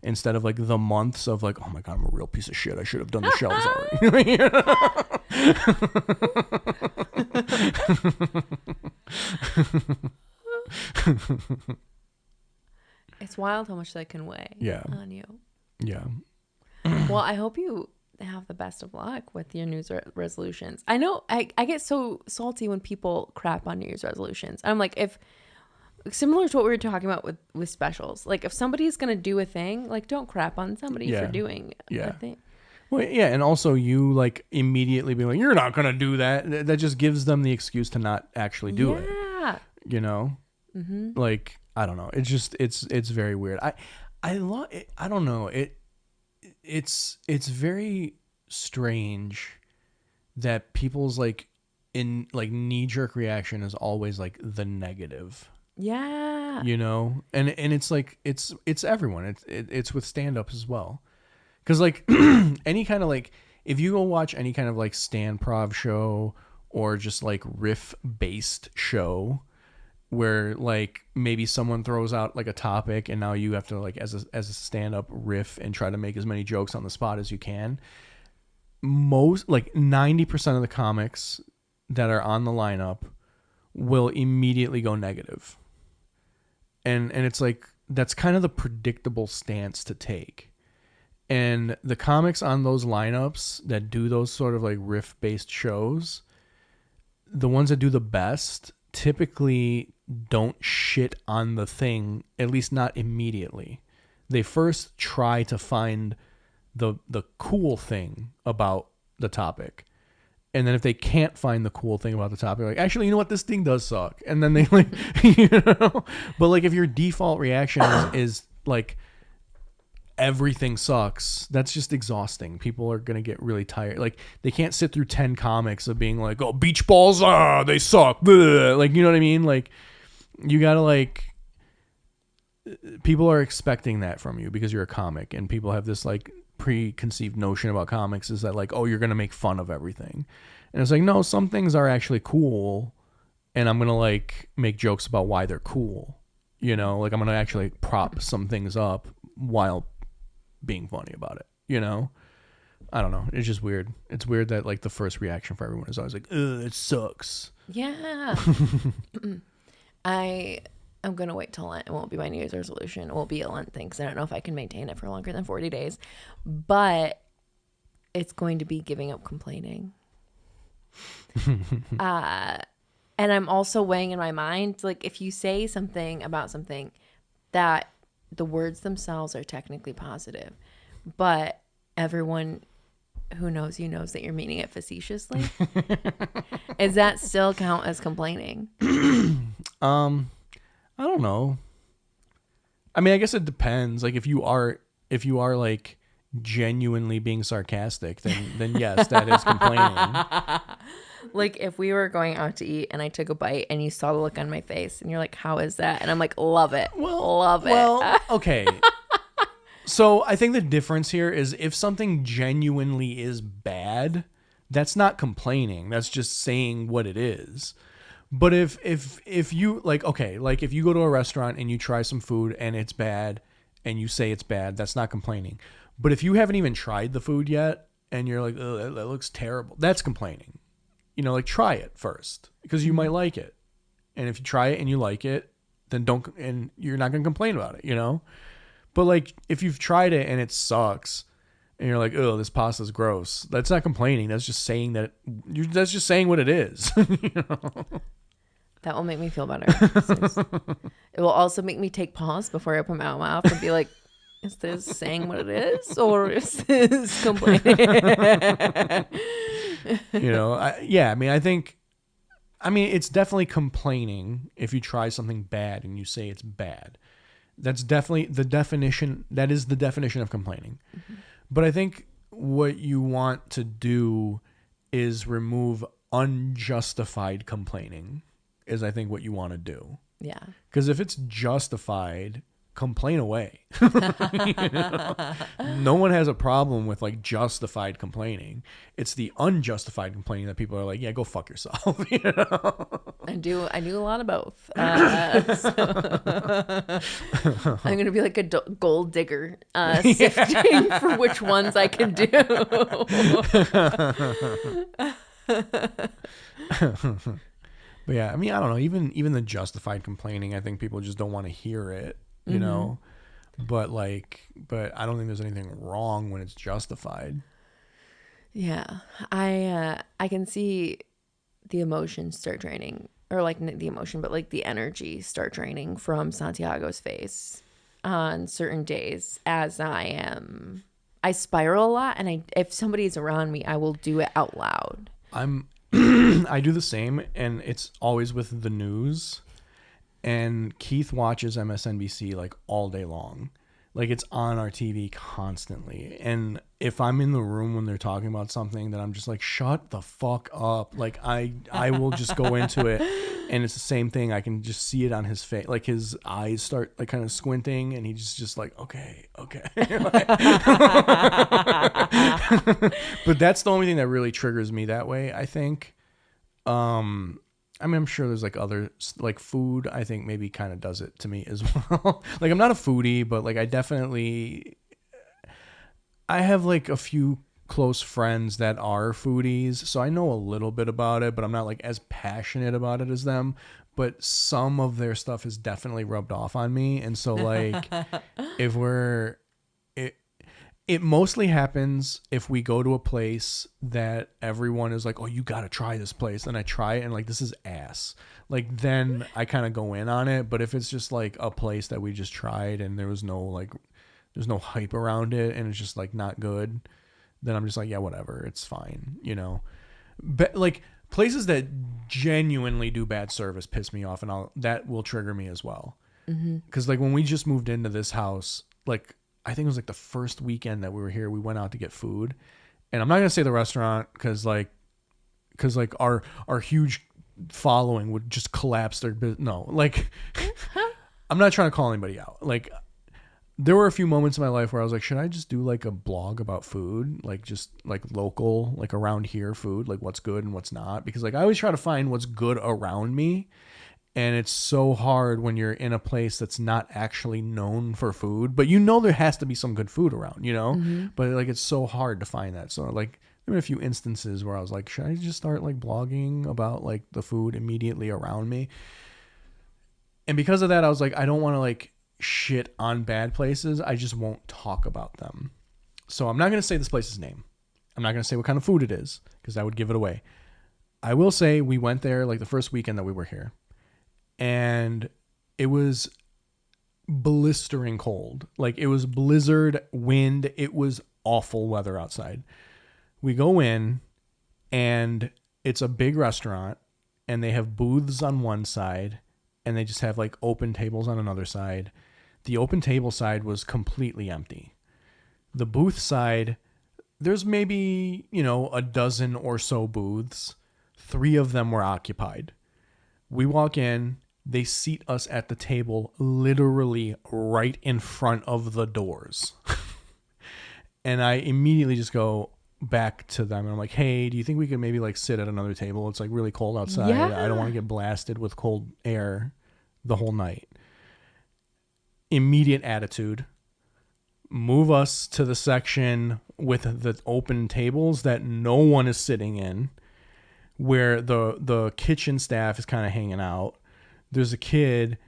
Instead of like the months of like, oh my God, I'm a real piece of shit. I should have done the shelves already. It's wild how much that can weigh on you. Yeah. Well, I hope you have the best of luck with your New Year's resolutions. I know I get so salty when people crap on New Year's resolutions. I'm like, if similar to what we were talking about with specials, like if somebody's gonna do a thing, like don't crap on somebody for doing a thing. Well, yeah, and also you like immediately being like, you're not gonna do that. That just gives them the excuse to not actually do it. Like I don't know. It's just it's very weird. I love it. I don't know. It's very strange that people's like in like knee jerk reaction is always like the negative. Yeah. And it's like it's everyone. It's with stand-up as well. Cuz like any kind of like if you go watch any kind of like stand-prov show or just like riff-based show where like maybe someone throws out like a topic and now you have to like as a stand-up riff and try to make as many jokes on the spot as you can. Most like 90% of the comics that are on the lineup will immediately go negative. And it's like that's kind of the predictable stance to take. And the comics on those lineups that do those sort of like riff-based shows, the ones that do the best typically don't shit on the thing, at least not immediately. They first try to find the cool thing about the topic. And then if they can't find the cool thing about the topic, like, actually, you know what? This thing does suck. And then they like, But like if your default reaction is like everything sucks, that's just exhausting. People are going to get really tired. Like they can't sit through 10 comics of being like, oh, beach balls, they suck. Bleh. Like, you know what I mean? Like you got to like, people are expecting that from you because you're a comic, and people have this like preconceived notion about comics is that like, oh, you're going to make fun of everything. And it's like, no, some things are actually cool, and I'm going to like make jokes about why they're cool. Like I'm going to actually prop some things up while being funny about it. I don't know. It's just weird. It's weird that like the first reaction for everyone is always like, ugh, it sucks. Yeah. I'm going to wait till Lent. It won't be my New Year's resolution. It won't be a Lent thing because I don't know if I can maintain it for longer than 40 days. But it's going to be giving up complaining. And I'm also weighing in my mind, like if you say something about something that the words themselves are technically positive, but everyone who knows you knows that you're meaning it facetiously, does that still count as complaining? I don't know. I mean, I guess it depends. Like if you are like genuinely being sarcastic, then yes, that is complaining. Like if we were going out to eat and I took a bite and you saw the look on my face and you're like, how is that? And I'm like, love it. Love it. Well, okay. So I think the difference here is if something genuinely is bad, that's not complaining. That's just saying what it is. But if you like, okay, like if you go to a restaurant and you try some food and it's bad and you say it's bad, that's not complaining. But if you haven't even tried the food yet and you're like, oh, that looks terrible, that's complaining. Like try it first because you might like it. And if you try it and you like it, then don't, and you're not going to complain about it, you know? But like, if you've tried it and it sucks and you're like, oh, this pasta's gross, that's not complaining. That's just saying that's just saying what it is. You know? That will make me feel better. It will also make me take pause before I open my mouth and be like, is this saying what it is, or is this complaining? You know, I mean, it's definitely complaining if you try something bad and you say it's bad. That's definitely the definition. That is the definition of complaining. Mm-hmm. But I think what you want to do is remove unjustified complaining, is I think what you want to do. Yeah. Because if it's justified, complain away. You know? No one has a problem with like justified complaining. It's the unjustified complaining that people are like, yeah, go fuck yourself. You know? I do a lot of both. So I'm gonna be like a gold digger, sifting for which ones I can do. But yeah, I mean, I don't know. Even the justified complaining, I think people just don't want to hear it. You know, but I don't think there's anything wrong when it's justified. Yeah, I can see the emotions start draining, or like the emotion, but like the energy start draining from Santiago's face on certain days as I spiral a lot, and if somebody's around me, I will do it out loud. I do the same, and it's always with the news. And Keith watches MSNBC like all day long. Like it's on our TV constantly. And if I'm in the room when they're talking about something, then I'm just like, shut the fuck up. Like I will just go into it, and it's the same thing. I can just see it on his face. Like his eyes start like kind of squinting, and he's just like, okay. But that's the only thing that really triggers me that way, I think. I mean, I'm sure there's like other, like food, I think maybe kind of does it to me as well. Like I'm not a foodie, but like I have like a few close friends that are foodies. So I know a little bit about it, but I'm not like as passionate about it as them. But some of their stuff is definitely rubbed off on me. And so like it mostly happens if we go to a place that everyone is like, oh, you got to try this place. Then I try it and like, this is ass. Like then I kind of go in on it. But if it's just like a place that we just tried and there's no hype around it and it's just like not good, then I'm just like, yeah, whatever. It's fine. You know, but like places that genuinely do bad service piss me off, and that will trigger me as well. Because like when we just moved into this house, like, I think it was like the first weekend that we were here, we went out to get food, and I'm not going to say the restaurant cause our huge following would just collapse their business. No, like I'm not trying to call anybody out. Like there were a few moments in my life where I was like, should I just do like a blog about food? Like just like local, like around here food, like what's good and what's not. Because like I always try to find what's good around me. And it's so hard when you're in a place that's not actually known for food, but you know there has to be some good food around, you know? But like it's so hard to find that. So like there were a few instances where I was like, should I just start like blogging about like the food immediately around me? And because of that, I was like, I don't want to like shit on bad places. I just won't talk about them. So I'm not going to say this place's name. I'm not going to say what kind of food it is because that would give it away. I will say we went there like the first weekend that we were here. And it was blistering cold. Like it was blizzard, wind. It was awful weather outside. We go in and it's a big restaurant and they have booths on one side and they just have like open tables on another side. The open table side was completely empty. The booth side, there's maybe, a dozen or so booths. 3 of them were occupied. We walk in. They seat us at the table literally right in front of the doors. And I immediately just go back to them and I'm like, hey, do you think we could maybe like sit at another table? It's like really cold outside. Yeah. I don't want to get blasted with cold air the whole night. Immediate attitude. Move us to the section with the open tables that no one is sitting in, where the kitchen staff is kind of hanging out. There's a kid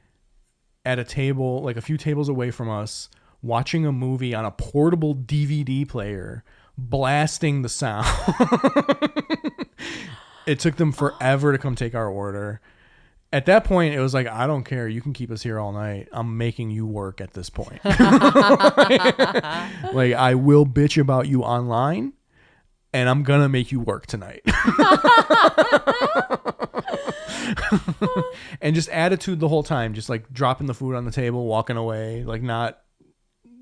at a table, like a few tables away from us, watching a movie on a portable DVD player, blasting the sound. It took them forever to come take our order. At that point, it was like, I don't care. You can keep us here all night. I'm making you work at this point. Like, I will bitch about you online, and I'm going to make you work tonight. And just attitude the whole time. Just like dropping the food on the table, walking away, like not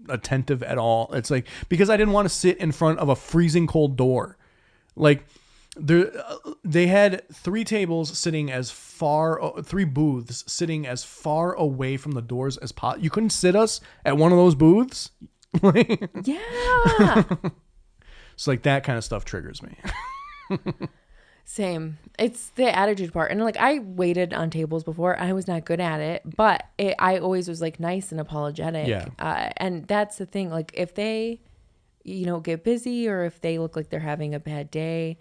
attentive at all. It's like, because I didn't want to sit in front of a freezing cold door. Like, they had three booths sitting as far away from the doors as possible. You couldn't sit us at one of those booths. Yeah. So like that kind of stuff triggers me. Same. It's the attitude part. And like, I waited on tables before. I was not good at it, but I always was like nice and apologetic. Yeah. And that's the thing. Like, if they, get busy, or if they look like they're having a bad day,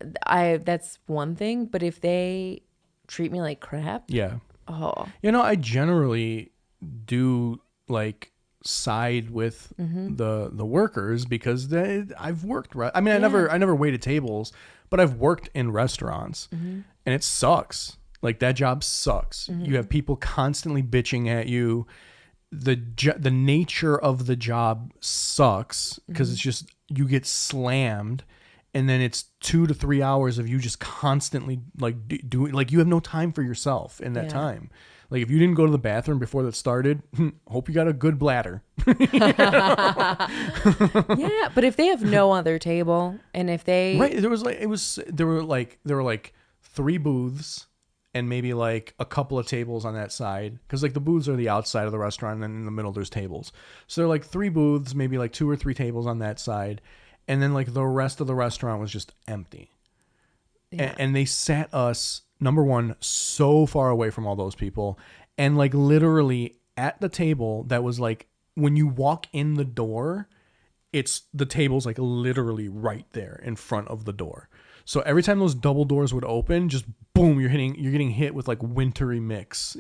that's one thing. But if they treat me like crap, yeah. Oh, I generally do like side with the workers, because I've worked. I mean, I never waited tables, but I've worked in restaurants, and it sucks. Like, that job sucks. You have people constantly bitching at you. The nature of the job sucks, because it's just, you get slammed. And then it's 2 to 3 hours of you just constantly like doing, like, you have no time for yourself in that time. Like, if you didn't go to the bathroom before that started, hope you got a good bladder. Yeah, but if they have no other table, and if they there were like 3 booths and maybe like a couple of tables on that side, because like the booths are the outside of the restaurant, and then in the middle there's tables. So there are like 3 booths, maybe like 2 or 3 tables on that side. And then like the rest of the restaurant was just empty. Yeah. And they sat us, number one, so far away from all those people. And like literally at the table that was like, when you walk in the door, the table's like literally right there in front of the door. So every time those double doors would open, just boom, you're getting hit with like wintry mix.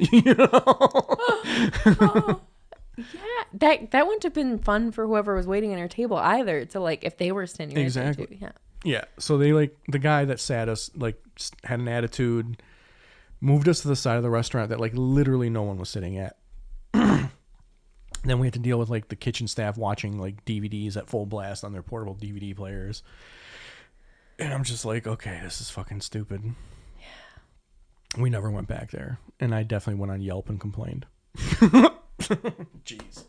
Yeah, that wouldn't have been fun for whoever was waiting on your table either. To like, if they were standing right there too. Yeah. Yeah. So they like, the guy that sat us like just had an attitude, moved us to the side of the restaurant that like literally no one was sitting at. Then we had to deal with like the kitchen staff watching like DVDs at full blast on their portable DVD players. And I'm just like, okay, this is fucking stupid. Yeah. We never went back there. And I definitely went on Yelp and complained. Jeez.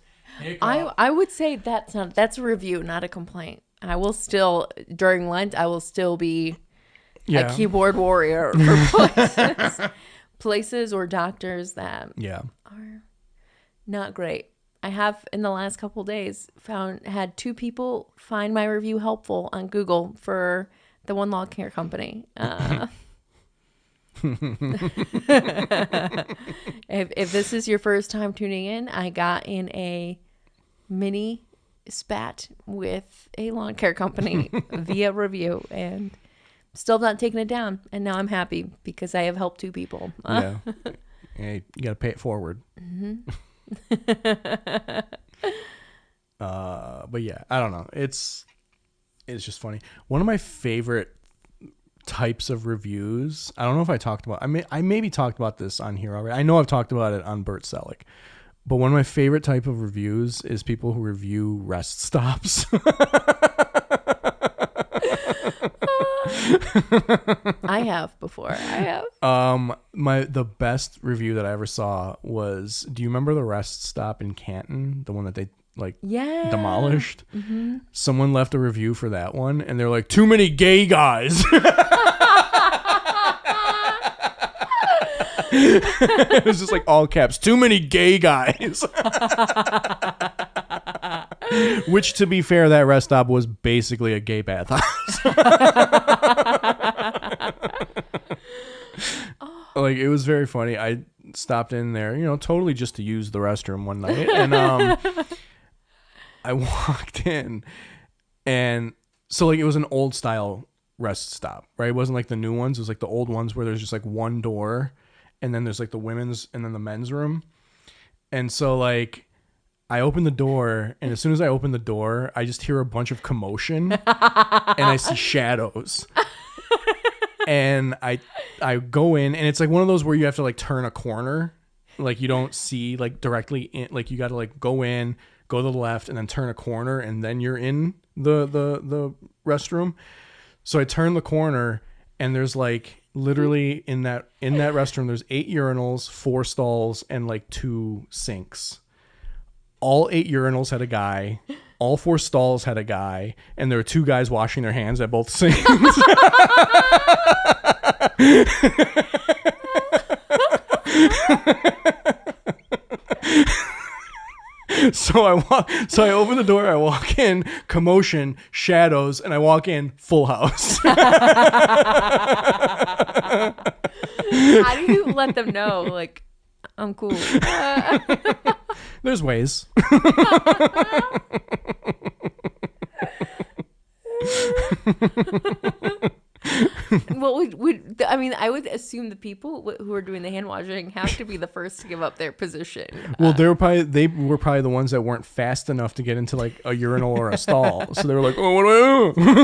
I would say that's a review, not a complaint. I will still, during Lent, I will still be a keyboard warrior for places or doctors that are not great. I have, in the last couple days, had 2 people find my review helpful on Google for the one lawn care company. If this is your first time tuning in, I got in a mini spat with a lawn care company via review, and still not taking it down. And now I'm happy because I have helped 2 people. Yeah, you got to pay it forward. But yeah, I don't know. It's just funny. One of my favorite types of reviews, I don't know if I talked about, I maybe talked about this on here already. I know I've talked about it on Bert Selleck, but one of my favorite type of reviews is people who review rest stops. I have before. The best review that I ever saw was, do you remember the rest stop in Canton, the one that they demolished? Mm-hmm. Someone left a review for that one, and they're like, too many gay guys. It was just like all caps, too many gay guys. Which, to be fair, that rest stop was basically a gay bathhouse. Like, it was very funny. I stopped in there, totally just to use the restroom one night, and I walked in, and so like it was an old style rest stop, right? It wasn't like the new ones. It was like the old ones where there's just like one door, and then there's like the women's and then the men's room. And so like I open the door, and as soon as I open the door, I just hear a bunch of commotion and I see shadows. And I go in, and it's like one of those where you have to like turn a corner. Like you don't see like directly in, like you got to like go in, go to the left, and then turn a corner, and then you're in the restroom. So I turn the corner, and there's like literally in that restroom, there's 8 urinals, 4 stalls, and like 2 sinks. All 8 urinals had a guy. All 4 stalls had a guy, and there were 2 guys washing their hands at both sinks. So I open the door, I walk in, commotion, shadows, and I walk in, full house. How do you let them know? Like, I'm cool. There's ways. Well, I mean, I would assume the people who are doing the hand washing have to be the first to give up their position. Well, they were probably the ones that weren't fast enough to get into like a urinal or a stall. So they were like, "Oh, what do I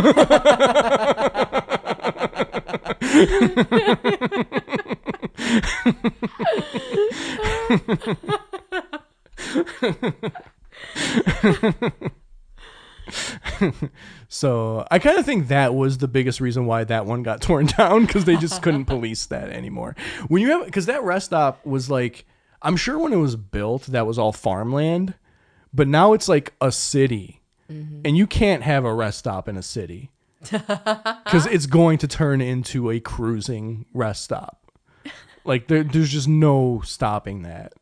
do?" So I kind of think that was the biggest reason why that one got torn down, because they just couldn't police that anymore. When you have, because that rest stop was like, I'm sure when it was built that was all farmland, but now it's like a city, and you can't have a rest stop in a city because it's going to turn into a cruising rest stop. Like there's just no stopping that.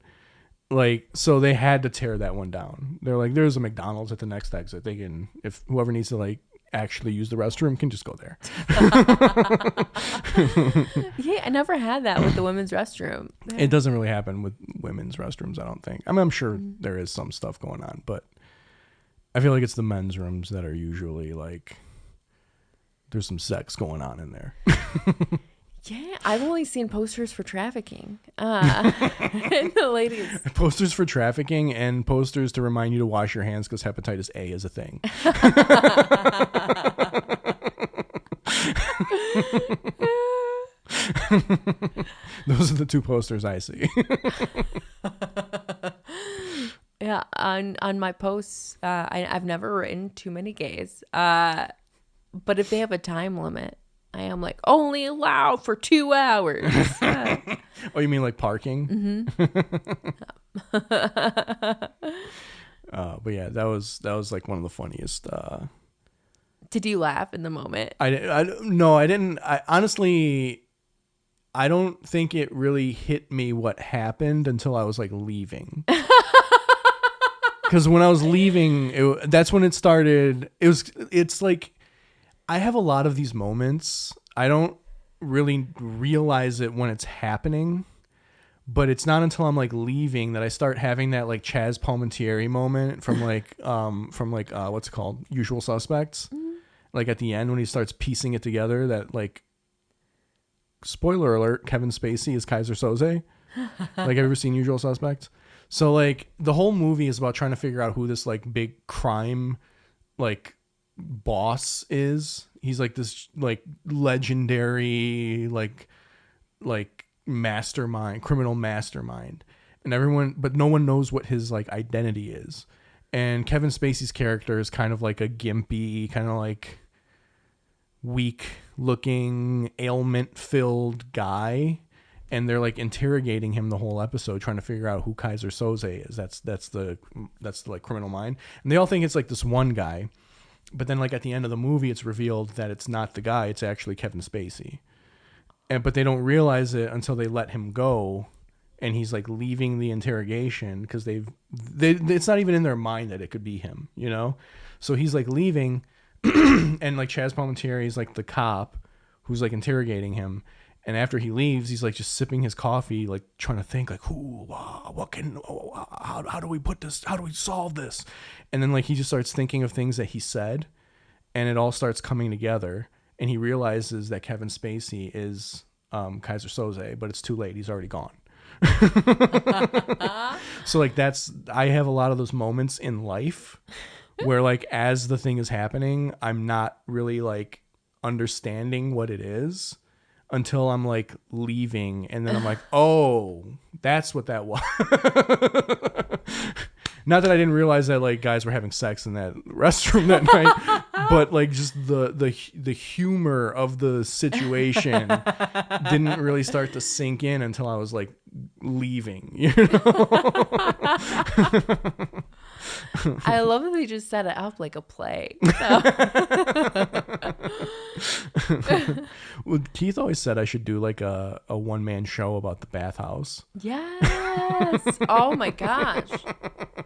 Like, so they had to tear that one down. They're like, there's a McDonald's at the next exit. They can, if whoever needs to like actually use the restroom can just go there. Yeah, I never had that with the women's restroom. It doesn't really happen with women's restrooms, I don't think. I mean, I'm sure there is some stuff going on, but I feel like it's the men's rooms that are usually like, there's some sex going on in there. Yeah, I've only seen posters for trafficking. The ladies. Posters for trafficking and posters to remind you to wash your hands because hepatitis A is a thing. Those are the 2 posters I see. Yeah, on my posts, I've never written too many gays. But if they have a time limit, I am like, only allowed for 2 hours. Oh, you mean like parking? But yeah, that was like one of the funniest. Did you laugh in the moment? No, I didn't. I honestly, I don't think it really hit me what happened until I was like leaving. Because when I was leaving, that's when it started. It's like, I have a lot of these moments. I don't really realize it when it's happening, but it's not until I'm like leaving that I start having that like Chaz Palminteri moment from what's it called? Usual Suspects. Like at the end when he starts piecing it together that like, spoiler alert, Kevin Spacey is Kaiser Soze. Like, have you ever seen Usual Suspects? So like the whole movie is about trying to figure out who this like big crime like boss is. He's like this like legendary like mastermind, criminal mastermind, and but no one knows what his like identity is. And Kevin Spacey's character is kind of like a gimpy, kind of like weak looking, ailment filled guy, and they're like interrogating him the whole episode, trying to figure out who Kaiser Soze is. That's the like criminal mind, and they all think it's like this one guy. But then, like, at the end of the movie, it's revealed that it's not the guy. It's actually Kevin Spacey. But they don't realize it until they let him go. And he's, like, leaving the interrogation because it's not even in their mind that it could be him, you know? So he's, like, leaving. And, like, Chaz Palminteri is, like, the cop who's, like, interrogating him. And after he leaves, he's, like, just sipping his coffee, like, trying to think, like, how do we put this? How do we solve this? And then, like, he just starts thinking of things that he said, and it all starts coming together. And he realizes that Kevin Spacey is Kaiser Soze, but it's too late. He's already gone. So like I have a lot of those moments in life where like as the thing is happening, I'm not really like understanding what it is until I'm like leaving, and then I'm like, oh, that's what that was. Not that I didn't realize that like guys were having sex in that restroom that night, but like just the humor of the situation didn't really start to sink in until I was like leaving, you know? I love that they just set it up like a play. Well, Keith always said I should do like a one-man show about the bathhouse. Yes. Oh my gosh.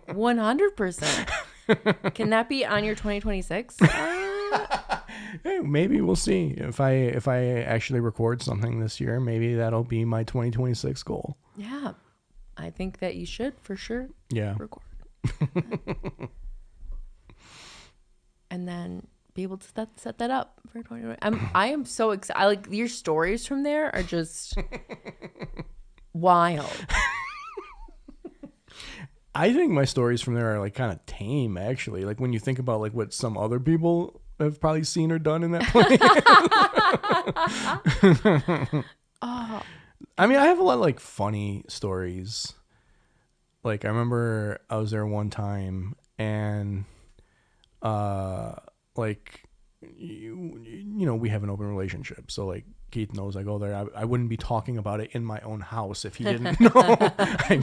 100%. Can that be on your 2026? Hey, maybe we'll see if I actually record something this year. Maybe that'll be my 2026 goal. Yeah, I think that you should for sure. Yeah, record, and then be able to set that up for 2020. I am so excited. Like your stories from there are just wild. I think my stories from there are like kind of tame, actually. Like when you think about like what some other people have probably seen or done in that place. Oh, I mean, I have a lot of like funny stories. Like I remember I was there one time and like you know, we have an open relationship, so like Keith knows I go there. I wouldn't be talking about it in my own house if he didn't know.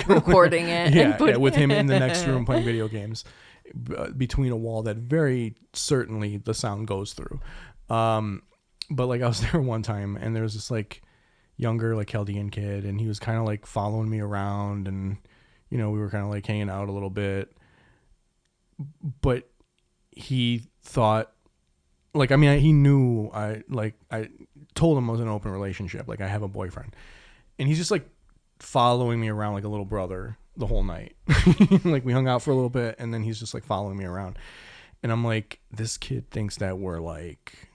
recording it. Yeah, with him in the next room playing video games between a wall that very certainly the sound goes through. But like I was there one time and there was this like younger like Chaldean kid, and he was kind of like following me around, and you know, we were kind of like hanging out a little bit, but he thought like, I mean, he knew I told him I was in an open relationship, like I have a boyfriend, and he's just like following me around like a little brother the whole night. Like we hung out for a little bit and then he's just like following me around, and I'm like, this kid thinks that we're like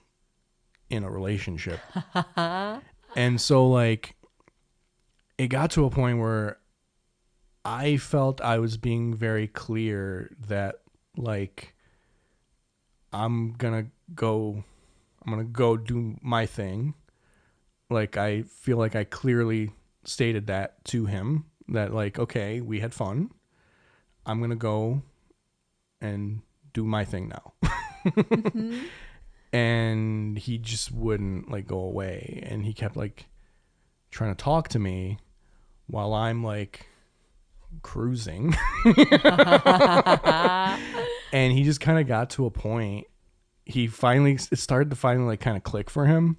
in a relationship. And so like it got to a point where I felt I was being very clear that like I'm gonna go do my thing. Like I feel like I clearly stated that to him, that like, okay, we had fun, I'm gonna go and do my thing now. Mm-hmm. And he just wouldn't like go away, and he kept like trying to talk to me while I'm like cruising. And he just kind of got to a point, it started to finally like kind of click for him.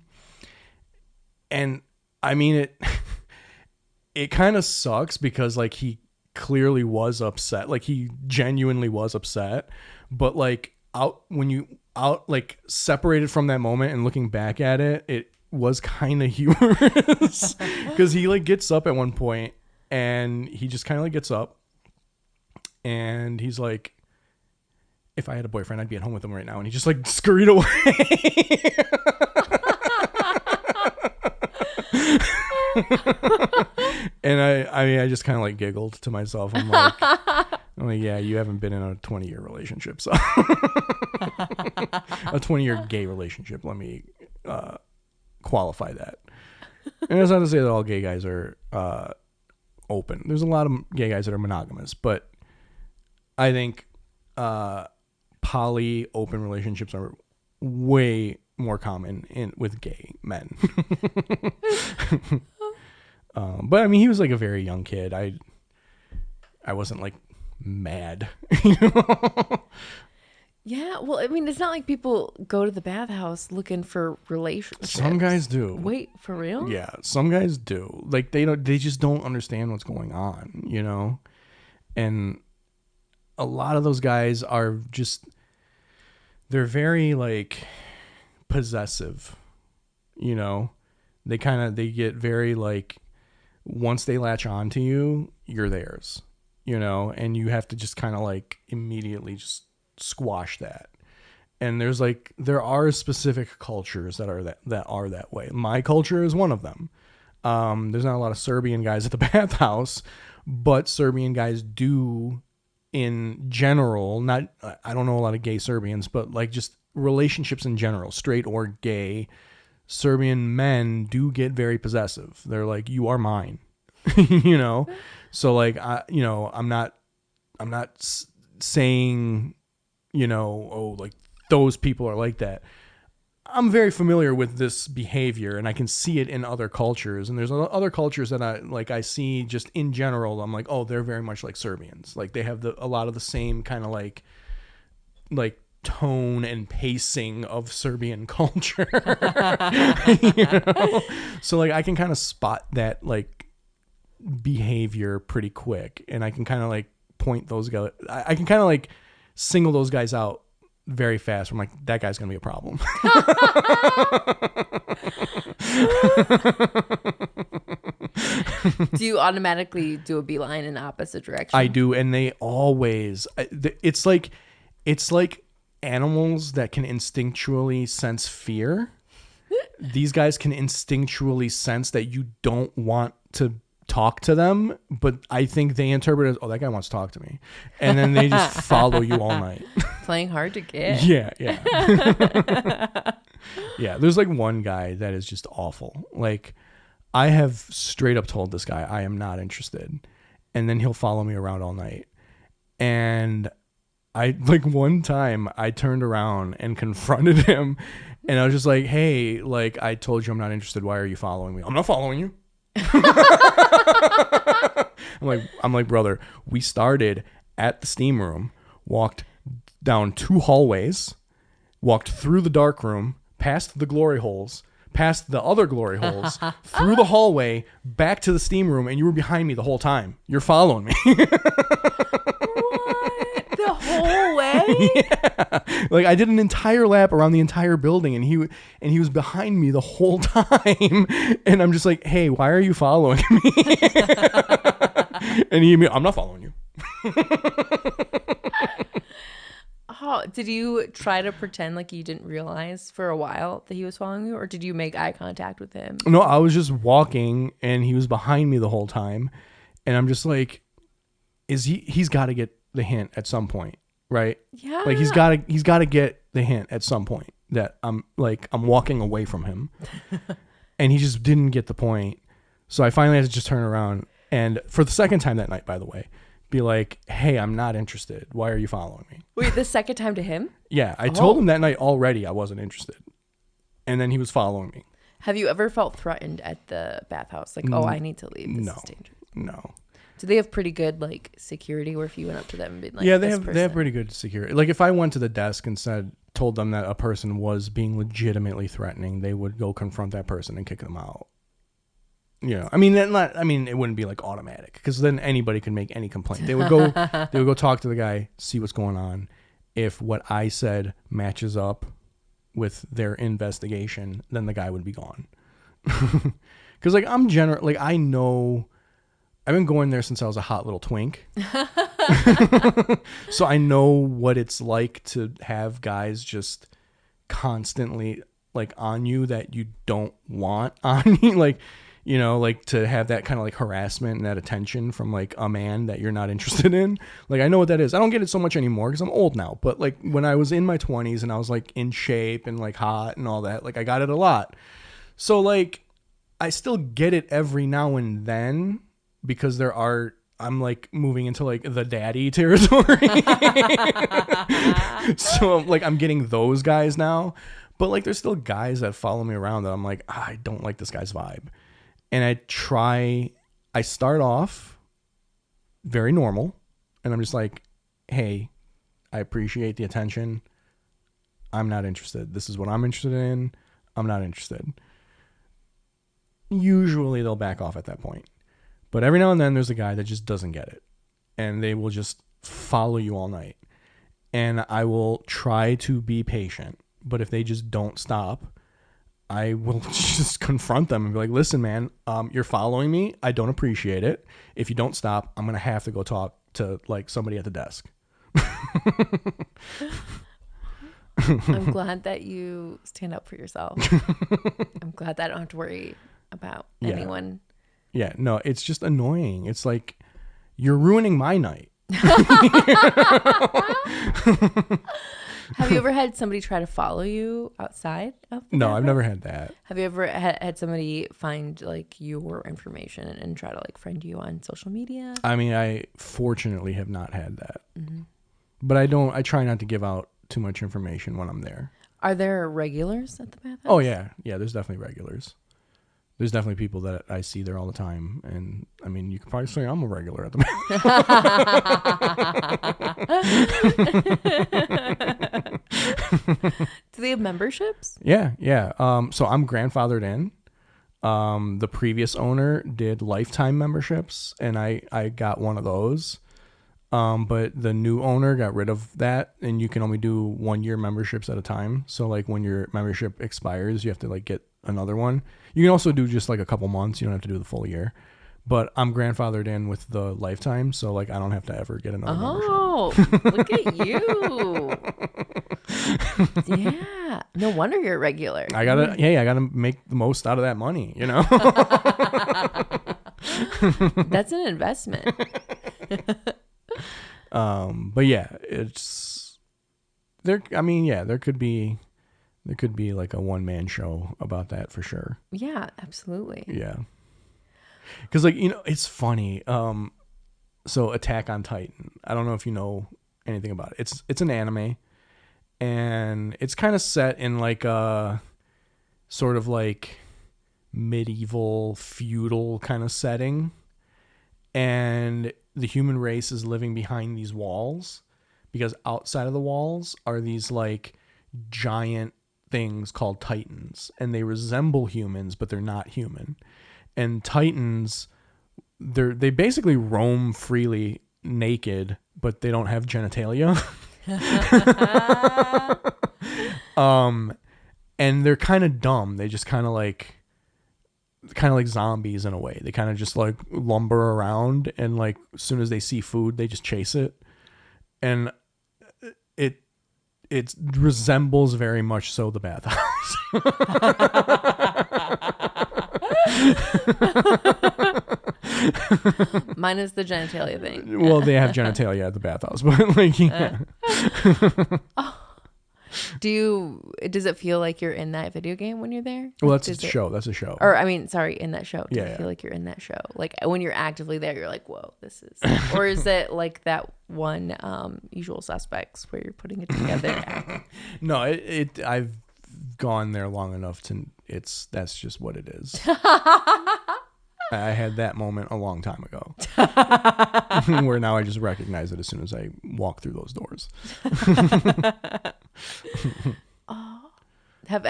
And I mean, it kind of sucks because like he clearly was upset, like he genuinely was upset, but like like separated from that moment and looking back at it, it was kind of humorous. Because he like gets up at one point and he just kind of like gets up and he's like, if I had a boyfriend, I'd be at home with him right now. And he just like scurried away. And I mean, I just kind of like giggled to myself. I'm like, yeah, you haven't been in a 20-year relationship, so a 20-year gay relationship. Let me qualify that. And that's not to say that all gay guys are open. There's a lot of gay guys that are monogamous, but I think poly open relationships are way more common with gay men. But I mean, he was like a very young kid. I wasn't like mad, you know? Yeah, well, I mean, it's not like people go to the bathhouse looking for relationships. Some guys do. Wait, for real? Yeah, some guys do. Like they just don't understand what's going on, you know? And a lot of those guys are just, they're very like possessive, you know? They get very like, once they latch on to you, you're theirs, you know? And you have to just kind of like immediately just squash that. And there are specific cultures that are that way. My culture is one of them. There's not a lot of Serbian guys at the bathhouse, but Serbian guys do in general, not, I don't know a lot of gay Serbians, but like just relationships in general, straight or gay, Serbian men do get very possessive. They're like, you are mine, you know? So like, I'm not saying, oh, like those people are like that. I'm very familiar with this behavior and I can see it in other cultures. And there's other cultures that I see just in general. I'm like, oh, they're very much like Serbians. Like they have a lot of the same kind of like tone and pacing of Serbian culture. So like I can kind of spot that like behavior pretty quick, and I can kind of like point those guys. I can kind of like single those guys out very fast. I'm like, that guy's gonna be a problem. Do you automatically do a beeline in the opposite direction? I do, and they always. It's like animals that can instinctually sense fear. These guys can instinctually sense that you don't want to talk to them, but I think they interpret it as, oh, that guy wants to talk to me, and then they just follow you all night. Playing hard to get. Yeah. Yeah, there's like one guy that is just awful. Like I have straight up told this guy I am not interested, and then he'll follow me around all night. And I like one time I turned around and confronted him, and I was just like, hey, like I told you I'm not interested, why are you following me? I'm not following you. I'm like, brother, we started at the steam room, walked down 2 hallways, walked through the dark room, past the glory holes, past the other glory holes, through the hallway, back to the steam room, and you were behind me the whole time. You're following me. What? The whole way? Yeah. Like I did an entire lap around the entire building, and he was behind me the whole time. And I'm just like, hey, why are you following me? And I'm not following you. Oh, did you try to pretend like you didn't realize for a while that he was following you, or did you make eye contact with him? No, I was just walking, and he was behind me the whole time, and I'm just like, he's got to get the hint at some point, right? Yeah. Like he's got to get the hint at some point that I'm walking away from him, and he just didn't get the point. So I finally had to just turn around, and for the second time that night, by the way, be like, hey, I'm not interested. Why are you following me? Wait, the second time to him? Yeah, I told him that night already I wasn't interested, and then he was following me. Have you ever felt threatened at the bathhouse? Like, oh, I need to leave. This is dangerous. No. Do they have pretty good like security where if you went up to them and been like, yeah, they have pretty good security. Like if I went to the desk and told them that a person was being legitimately threatening, they would go confront that person and kick them out. I mean, it wouldn't be like automatic, because then anybody could make any complaint. They would go talk to the guy, see what's going on. If what I said matches up with their investigation, then the guy would be gone. Because like I know. I've been going there since I was a hot little twink. So I know what it's like to have guys just constantly like on you that you don't want on you. Like, like to have that kind of like harassment and that attention from like a man that you're not interested in. Like, I know what that is. I don't get it so much anymore because I'm old now. But like when I was in my 20s and I was like in shape and like hot and all that, like I got it a lot. So like I still get it every now and then, because I'm like moving into like the daddy territory. So like I'm getting those guys now, but like there's still guys that follow me around that I'm like, I don't like this guy's vibe. And I start off very normal, and I'm just like, hey, I appreciate the attention. I'm not interested. This is what I'm interested in. I'm not interested. Usually they'll back off at that point. But every now and then there's a guy that just doesn't get it, and they will just follow you all night. And I will try to be patient, but if they just don't stop, I will just confront them and be like, listen, man, you're following me. I don't appreciate it. If you don't stop, I'm going to have to go talk to like somebody at the desk. I'm glad that you stand up for yourself. I'm glad that I don't have to worry about Yeah. anyone. Yeah, no, it's just annoying. It's like you're ruining my night. Have you ever had somebody try to follow you outside of the No, bathhouse? I've never had that. Have you ever had somebody find like your information and try to like friend you on social media? I mean, I fortunately have not had that. But I try not to give out too much information when I'm there. Are there regulars at the bathhouse? Oh, yeah. Yeah, there's definitely regulars. There's definitely people that I see there all the time. And, I mean, you could probably say I'm a regular at the Do they have memberships? Yeah. So I'm grandfathered in. The previous owner did lifetime memberships, and I got one of those. But the new owner got rid of that, and you can only do 1 year memberships at a time. So like when your membership expires, you have to like get another one. You can also do just like a couple months. You don't have to do the full year. But I'm grandfathered in with the lifetime, so like I don't have to ever get another membership. Oh, look at you. Yeah. No wonder you're a regular. I gotta make the most out of that money, you know? That's an investment. But yeah, it's there. I mean, yeah, there could be like a one-man show about that for sure. Yeah, absolutely. Yeah. Cause like, you know, it's funny. So Attack on Titan, I don't know if you know anything about it. It's an anime, and it's kind of set in like a sort of like medieval feudal kind of setting. And the human race is living behind these walls, because outside of the walls are these like giant things called titans, and they resemble humans, but they're not human. And titans, they basically roam freely naked, but they don't have genitalia. And they're kind of dumb. They just kind of like zombies in a way. They kind of just like lumber around, and like as soon as they see food, they just chase it. And it resembles very much so the bathhouse. Minus the genitalia thing. Well, they have genitalia at the bathhouse, but like, yeah. Does it feel like you're in that video game when you're there? Well, Like, that's a show. That's a show. Or I mean, sorry, in that show. Does Yeah, it yeah. feel like you're in that show? Like when you're actively there, you're like, whoa, this is. Or is it like that one Usual Suspects where you're putting it together? No, I've gone there long enough to that's just what it is. I had that moment a long time ago, where now I just recognize it as soon as I walk through those doors. Have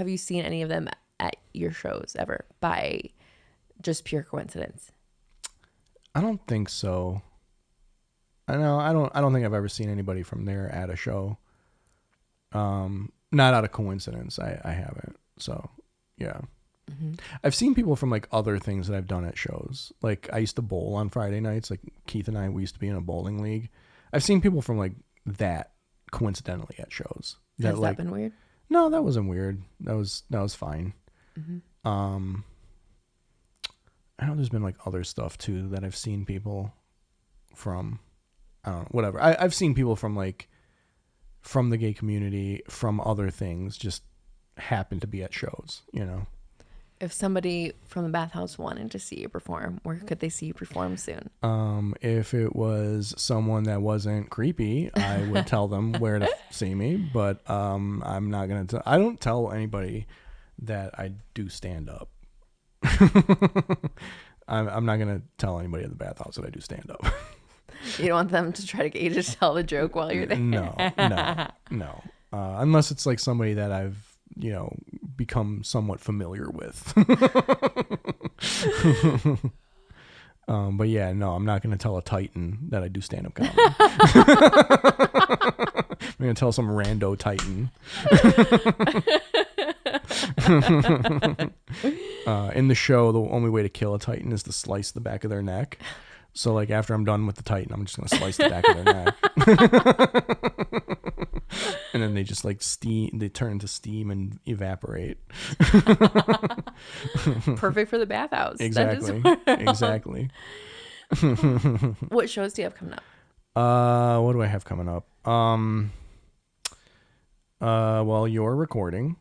you seen any of them at your shows ever by just pure coincidence? I don't think so. I don't think I've ever seen anybody from there at a show. Not out of coincidence. I haven't. So, yeah. Mm-hmm. I've seen people from like other things that I've done at shows. Like I used to bowl on Friday nights. Like Keith and I, we used to be in a bowling league. I've seen people from like that coincidentally at shows. Has that been weird? No, that wasn't weird. That was fine. Mm-hmm. I know there's been like other stuff too that I've seen people from. I don't know, whatever. I've seen people from like from the gay community, from other things, just happen to be at shows, you know. If somebody from the bathhouse wanted to see you perform, where could they see you perform soon? If it was someone that wasn't creepy, I would tell them where to see me. But I'm not gonna. I don't tell anybody that I do stand up. I'm not gonna tell anybody at the bathhouse that I do stand up. You don't want them to try to get you to tell the joke while you're there. No. Unless it's like somebody that I've, you know, become somewhat familiar with. But yeah, no, I'm not going to tell a Titan that I do stand-up comedy. I'm going to tell some rando Titan. In the show, the only way to kill a Titan is to slice the back of their neck. So like after I'm done with the Titan, I'm just going to slice the back of their neck. And And then they just like steam. They turn into steam and evaporate. Perfect for the bathhouse. Exactly. Exactly. What shows do you have coming up? What do I have coming up? Well, you're recording.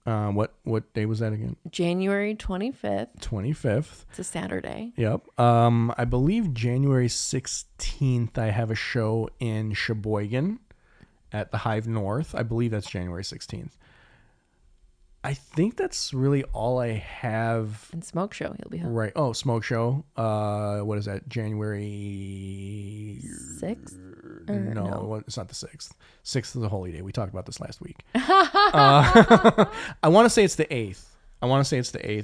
What day was that again? January 25th. 25th. It's a Saturday. Yep. I believe January 16th I have a show in Sheboygan at the Hive North. I believe that's January 16th. I think that's really all I have. And Smoke Show, you'll be home. Right. Oh, Smoke Show. What is that? January 6th? No, it's not the 6th. 6th is a holy day. We talked about this last week. I want to say it's the 8th.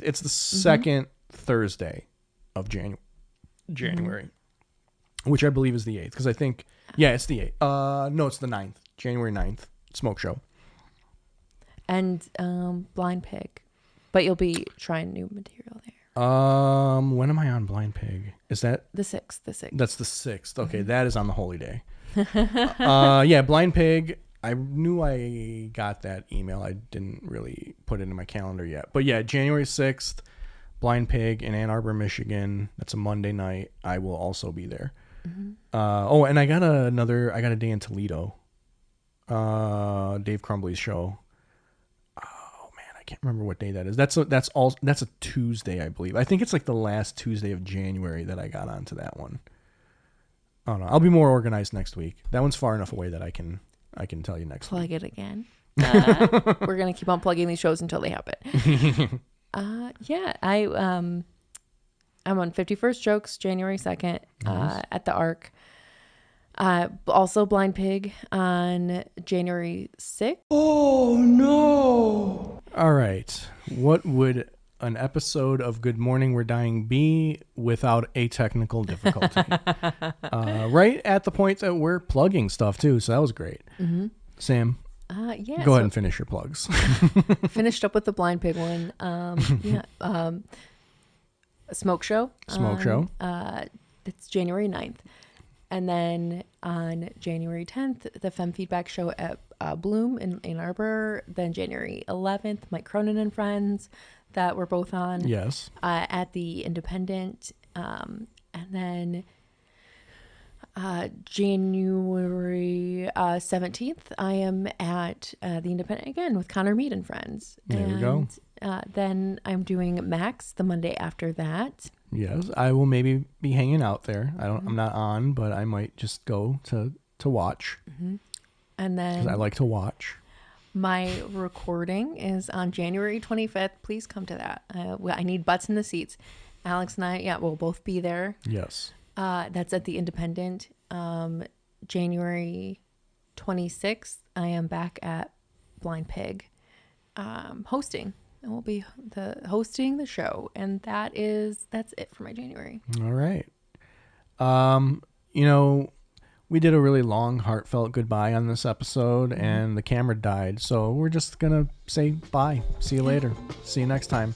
It's the second Thursday of January, which I believe is the 8th. Because I think, it's the 8th. No, it's the 9th. January 9th. Smoke Show. And Blind Pig. But you'll be trying new material there. When am I on Blind Pig? Is that the 6th? That's the 6th. Okay, that is on the holy day. Blind Pig. I knew I got that email. I didn't really put it in my calendar yet. But yeah, January 6th, Blind Pig in Ann Arbor, Michigan. That's a Monday night. I will also be there. And I got a day in Toledo. Dave Crumbly's show. I can't remember what day that is. That's a Tuesday, I believe. I think it's like the last Tuesday of January that I got onto that one. I don't know. I'll be more organized next week. That one's far enough away that I can tell you next Plug week. it again. We're gonna keep on plugging these shows until they happen. I'm on 51st Jokes January 2nd at the Arc. Also Blind Pig on January 6th. Oh no! All right. What would an episode of Good Morning We're Dying be without a technical difficulty? Right at the point that we're plugging stuff too, so that was great. Sam, go ahead and finish your plugs. Finished up with the Blind Pig one. Smoke Show. It's January 9th. And then on January 10th, the Femme Feedback Show at Bloom in Ann Arbor. Then January 11th, Mike Cronin and Friends that we're both on. Yes. At the Independent. And then January 17th, I am at the Independent again with Connor Mead and Friends. There we go. Then I'm doing Max the Monday after that. Yes, I will maybe be hanging out there. I'm not on, but I might just go to watch. And then 'cause I like to watch. My recording is on January 25th. Please come to that. I need butts in the seats. Alex and I, we'll both be there. Yes. That's at the Independent. January 26th, I am back at Blind Pig hosting. And we'll be hosting the show. And that's it for my January. All right. We did a really long, heartfelt goodbye on this episode, and the camera died. So we're just going to say bye. See you later. See you next time.